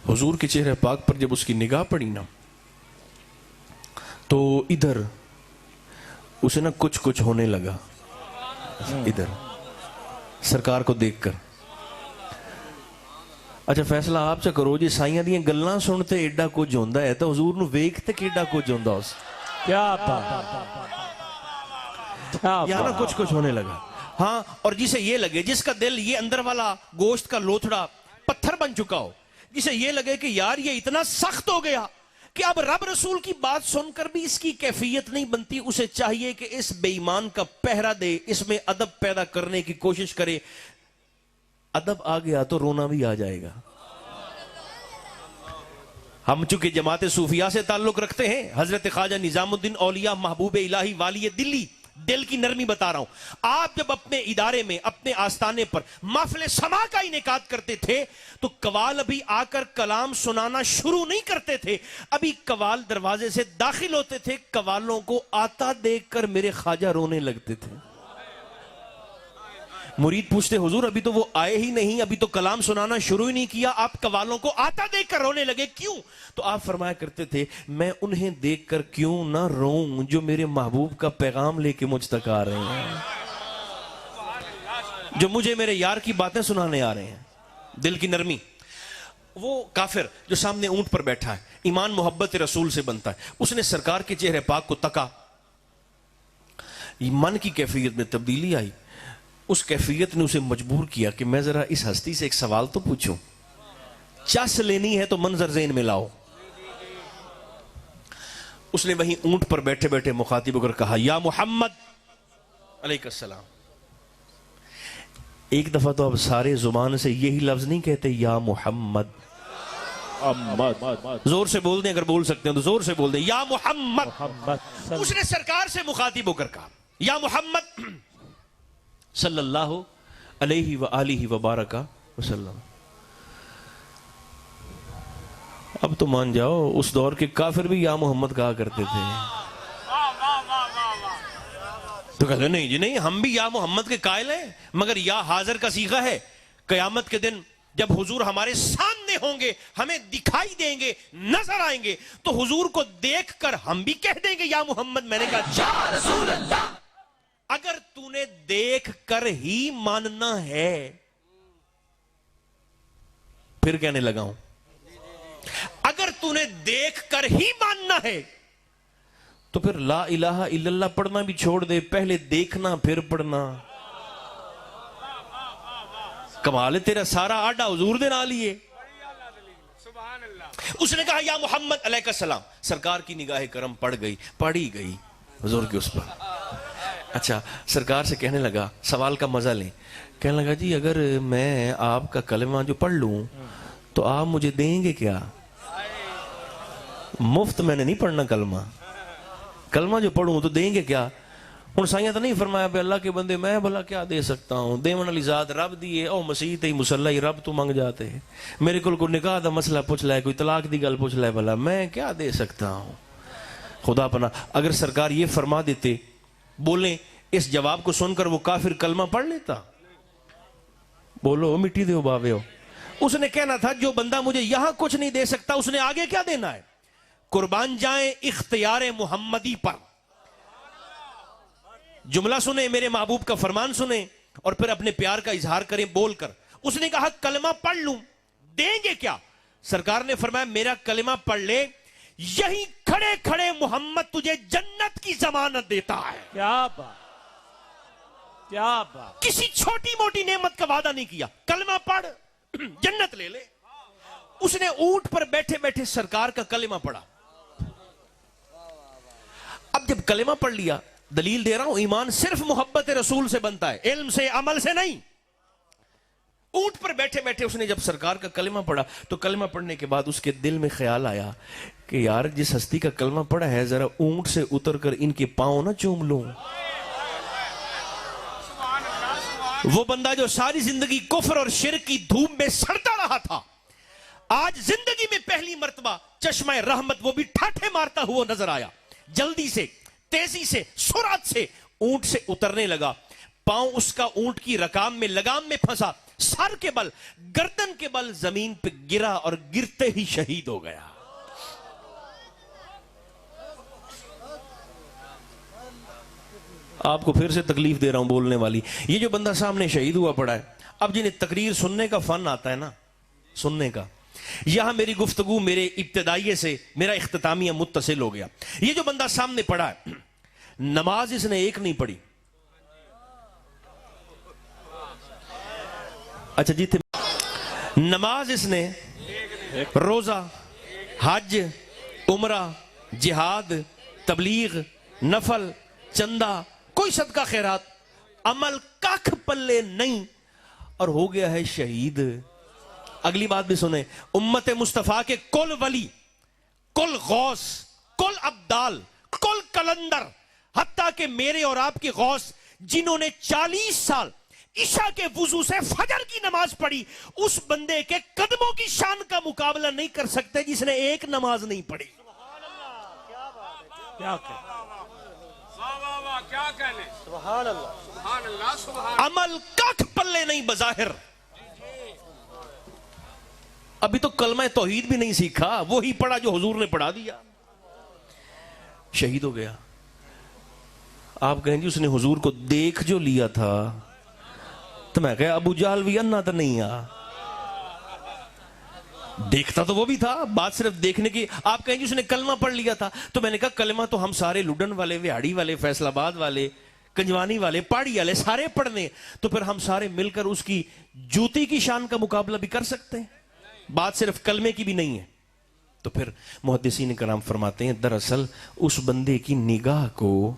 Speaker 5: हुजूर के चेहरे पाक पर जब उसकी निगाह पड़ी ना, तो इधर उसे ना कुछ कुछ होने लगा। इधर सरकार को देखकर, अच्छा फैसला आप च करो जी, साइयां दी गल्लां सुनते एडा कुछ होंदा है, तो हुजूर नूं वेख ते केडा कुछ होंदा उस।
Speaker 2: क्या बात,
Speaker 5: यहाँ ना कुछ कुछ होने लगा। हाँ, और जिसे ये लगे, जिसका दिल ये अंदर वाला गोश्त का लोथड़ा पत्थर बन चुका हो, जिसे ये लगे कि यार ये इतना सख्त हो गया कि अब रब रसूल की बात सुनकर भी इसकी कैफियत नहीं बनती, उसे चाहिए कि इस बेईमान का पहरा दे, इसमें अदब पैदा करने की कोशिश करे। अदब आ गया तो रोना भी आ जाएगा। हम चूंकि जमात सूफिया से ताल्लुक रखते हैं, हजरत ख्वाजा निजामुद्दीन औलिया महबूब इलाही वाली दिल्ली, दिल की नरमी बता रहा हूं। आप जब अपने इदारे में, अपने आस्थाने पर महफिल समा का इनेकाद करते थे, तो कवाल अभी आकर कलाम सुनाना शुरू नहीं करते थे, अभी कवाल दरवाजे से दाखिल होते थे। कवालों को आता देखकर मेरे ख्वाजा रोने लगते थे। मुरीद पूछते, हुजूर अभी तो वो आए ही नहीं, अभी तो कलाम सुनाना शुरू ही नहीं किया, आप कवालों को आता देखकर रोने लगे, क्यों? तो आप फरमाया करते थे, मैं उन्हें देखकर क्यों ना रोऊं जो मेरे महबूब का पैगाम लेके मुझ तक आ रहे हैं, जो मुझे मेरे यार की बातें सुनाने आ रहे हैं। दिल की नरमी। वो काफिर जो सामने ऊंट पर बैठा है, ईमान मोहब्बत रसूल से बनता है, उसने सरकार के चेहरे पाक को तका, मन की कैफियत में तब्दीली आई। उस कैफियत ने उसे मजबूर किया कि मैं जरा इस हस्ती से एक सवाल तो पूछूं, चस लेनी है तो मंजर ज़हन में लाओ। उसने वहीं ऊंट पर बैठे बैठे मुखातिब होकर कहा, या मोहम्मद अलैहिस्सलाम। एक दफा तो अब सारे जुबान से यही लफ्ज नहीं कहते, या मोहम्मद। जोर से बोल दें, अगर बोल सकते हैं तो जोर से बोल दें, या मोहम्मद। उसने सरकार से मुखातिब होकर कहा, या मोहम्मद सल्लल्लाहु अलैहि व आलिहि व बारका वसल्लम। अब तो मान जाओ, उस दौर के काफिर भी या मोहम्मद कहा करते थे। तो कहते नहीं जी नहीं, हम भी या मोहम्मद के कायल हैं, मगर या हाजिर का सीगा है। कयामत के दिन जब हुजूर हमारे सामने होंगे, हमें दिखाई देंगे, नजर आएंगे, तो हुजूर को देखकर हम भी कह देंगे या मोहम्मद। मैंने कहा या रसूल अल्लाह, अगर तूने देख कर ही मानना है, फिर कहने लगा हूं, अगर तूने देख कर ही मानना है तो फिर ला इलाहा इल्लल्लाह पढ़ना भी छोड़ दे, पहले देखना फिर पढ़ना। कमाल है, तेरा सारा आडा हुजूर दे नाल ही है।
Speaker 4: सुभान अल्लाह।
Speaker 5: उसने कहा या मोहम्मद अलैका सलाम। सरकार की निगाह करम पड़ी गई हुजूर के उस पर। अच्छा, सरकार से कहने लगा, सवाल का मजा लें, कहने लगा जी अगर मैं आपका कलमा जो पढ़ लूं तो आप मुझे देंगे क्या? मुफ्त मैंने नहीं पढ़ना कलमा, कलमा जो पढ़ूं तो देंगे क्या? हुण साइयां तो नहीं फरमाया भी अल्लाह के बंदे मैं भला क्या दे सकता हूं, देवन वाली जात रब दी है, ओ मसीह ते मुसल्ला ही रब तू मंग जाते है, मेरे को निकाह दा मसला पूछ लै, कोई तलाक दी गल पूछ लै, भला मैं क्या दे सकता हूं? खुदा पना अगर सरकार ये फरमा देते, बोले इस जवाब को सुनकर वो काफिर कलमा पढ़ लेता? बोलो मिट्टी दे बावे हो। उसने कहना था जो बंदा मुझे यहां कुछ नहीं दे सकता, उसने आगे क्या देना है? कुर्बान जाएं इख्तियार मुहम्मदी पर। जुमला सुने, मेरे महबूब का फरमान सुने और फिर अपने प्यार का इजहार करें बोलकर। उसने कहा कलमा पढ़ लूं, देंगे क्या? सरकार ने फरमाया मेरा कलमा पढ़ ले, यहीं खड़े खड़े मोहम्मद तुझे जन्नत की जमानत देता है।
Speaker 2: क्या बात, क्या बात।
Speaker 5: किसी छोटी मोटी नेमत का वादा नहीं किया, कलमा पढ़ जन्नत ले ले। उसने ऊंट पर बैठे बैठे सरकार का कलमा पढ़ा। अब जब कलमा पढ़ लिया, दलील दे रहा हूं, ईमान सिर्फ मोहब्बत रसूल से बनता है, इल्म से, अमल से नहीं। ऊंट पर बैठे बैठे उसने जब सरकार का कलमा पढ़ा, तो कलमा पढ़ने के बाद उसके दिल में ख्याल आया कि यार जिस हस्ती का कलमा पढ़ा है, जरा ऊंट से उतरकर इनके पांव ना चूम लूं। वो बंदा जो सारी जिंदगी कुफ्र और शिर्क की धूम में सड़ता रहा था, आज जिंदगी में पहली मर्तबा चश्मा रहमत वो भी ठाठे मारता हुआ नजर आया। जल्दी से, तेजी से, सुरात से ऊंट से उतरने लगा। पांव उसका ऊंट की रकाम में, लगाम में फंसा, सर के बल, गर्दन के बल जमीन पे गिरा और गिरते ही शहीद हो गया। आपको फिर से तकलीफ दे रहा हूं बोलने वाली। ये जो बंदा सामने शहीद हुआ पड़ा है, अब जिन्हें तकरीर सुनने का फन आता है ना, सुनने का, यहां मेरी गुफ्तगू मेरे इब्तिदाइये से मेरा इख्तितामिया मुत्तसिल हो गया। ये जो बंदा सामने पड़ा है, नमाज इसने एक नहीं पढ़ी। अच्छा जी, नमाज इसने, रोजा, हज, उमरा, जिहाद, तबलीग, नफल, चंदा, कोई सदका खैरात, अमल कख पल्ले नहीं, और हो गया है शहीद। अगली बात भी सुने, उम्मत मुस्तफा के कुल वली, कुल गौस, कुल अब्दाल, कुल कलंदर, हत्ता के मेरे और आपके गौस जिन्होंने 40 साल ईशा के वुजू से फजर की नमाज पढ़ी, उस बंदे के कदमों की शान का मुकाबला नहीं कर सकते जिसने एक नमाज नहीं पढ़ी।
Speaker 2: क्या कह,
Speaker 4: क्या कहने, सुभान अल्लाह, सुभान अल्लाह, सुभान।
Speaker 5: अमल कख पल्ले नहीं बजाहिर। अभी तो कलमा तौहीद भी नहीं सीखा, वो ही पढ़ा जो हुजूर ने पढ़ा दिया, शहीद हो गया। आप कहेंगे उसने हुजूर को देख जो लिया था, तो मैं कहा अबू जहल भी अन्ना तो नहीं आ, देखता तो वो भी था, बात सिर्फ देखने की। आप कहेंगे उसने कलमा पढ़ लिया था, तो मैंने कहा कलमा तो हम सारे लुडन वाले, विहाड़ी वाले, फैसलाबाद वाले, कंजवानी वाले, पहाड़ी वाले सारे पढ़ने, तो फिर हम सारे मिलकर उसकी जूती की शान का मुकाबला भी कर सकते हैं। बात सिर्फ कलमे की भी नहीं है। तो फिर मुहद्दिसीन कराम फरमाते हैं, दरअसल उस बंदे की निगाह को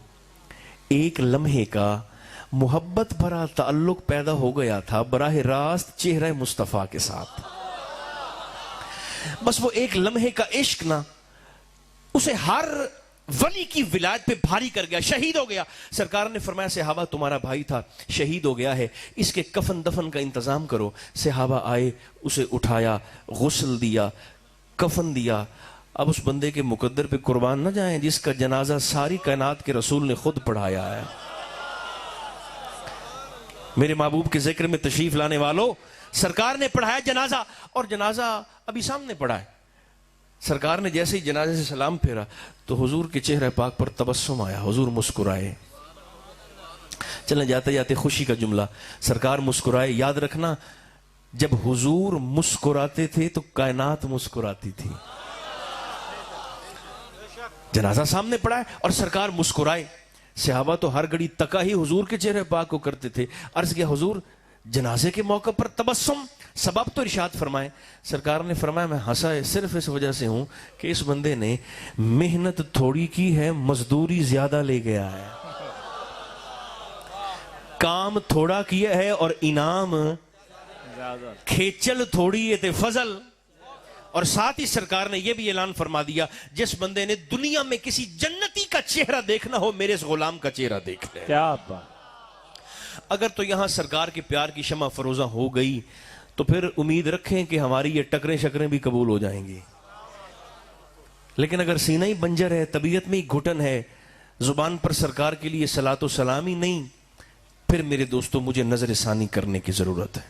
Speaker 5: एक लम्हे का मोहब्बत भरा ताल्लुक पैदा हो गया था बराह रास्त चेहरा मुस्तफा के साथ। बस वो एक लम्हे का इश्क ना उसे हर वली की विलायत पे भारी कर गया, शहीद हो गया। सरकार ने फरमाया सहाबा तुम्हारा भाई था, शहीद हो गया है, इसके कफन दफन का इंतजाम करो। सहाबा आए, उसे उठाया, गुस्ल दिया, कफन दिया। अब उस बंदे के मुकद्दर पे कुर्बान न जाएं जिसका जनाजा सारी कायनात के रसूल ने खुद पढ़ाया है। मेरे महबूब के जिक्र में तशरीफ लाने वालों, सरकार ने पढ़ाया जनाजा, और जनाजा अभी सामने पड़ा है। सरकार ने जैसे ही जनाजे से सलाम फेरा तो हुजूर के चेहरे पाक पर तबस्सुम आया, हुजूर मुस्कुराए। चलें जाते जाते खुशी का जुमला, सरकार मुस्कुराए। याद रखना, जब हुजूर मुस्कुराते थे तो कायनात मुस्कुराती थी। जनाजा सामने पड़ा है और सरकार मुस्कुराए। सहाबा तो हर घड़ी तका ही हुजूर के चेहरे पाक को करते थे। अर्ज किया, हुजूर जनाजे के मौके पर तबस्सुम, सबब तो इरशाद फरमाए। सरकार ने फरमाया, मैं हंसा है सिर्फ इस वजह से हूं कि इस बंदे ने मेहनत थोड़ी की है, मजदूरी ज्यादा ले गया है। काम थोड़ा किया है और इनाम खेचल थोड़ी है ते फजल। और साथ ही सरकार ने यह भी ऐलान फरमा दिया, जिस बंदे ने दुनिया में किसी जन्नती का चेहरा देखना हो, मेरे इस गुलाम का चेहरा देख ले।
Speaker 2: क्या बात।
Speaker 5: अगर तो यहां सरकार के प्यार की शमा फरोजा हो गई तो फिर उम्मीद रखें कि हमारी ये टकरें शकरें भी कबूल हो जाएंगी। लेकिन अगर सीना ही बंजर है, तबीयत में ही घुटन है, जुबान पर सरकार के लिए सलातो सलामी नहीं, फिर मेरे दोस्तों मुझे नजर सानी करने की जरूरत है।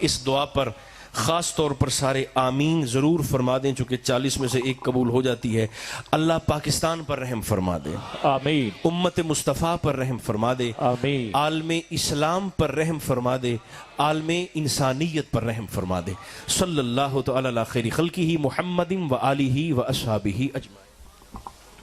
Speaker 5: इस दुआ पर खास तौर पर सारे आमीन जरूर फरमा दें, चूंकि 40 में से एक कबूल हो जाती है। अल्लाह पाकिस्तान पर रहम फरमा दे,
Speaker 2: आमीन।
Speaker 5: उम्मत मुस्तफ़ा पर रहम फरमा दे,
Speaker 2: आमीन।
Speaker 5: आलमे इस्लाम पर रहम फरमा दे, आलमे इंसानियत पर रहम फरमा दे। सल्लल्लाहु तआला अला खैरि खल्किही मुहम्मदिन व आलिही व अस्हाबिही अजमाइन।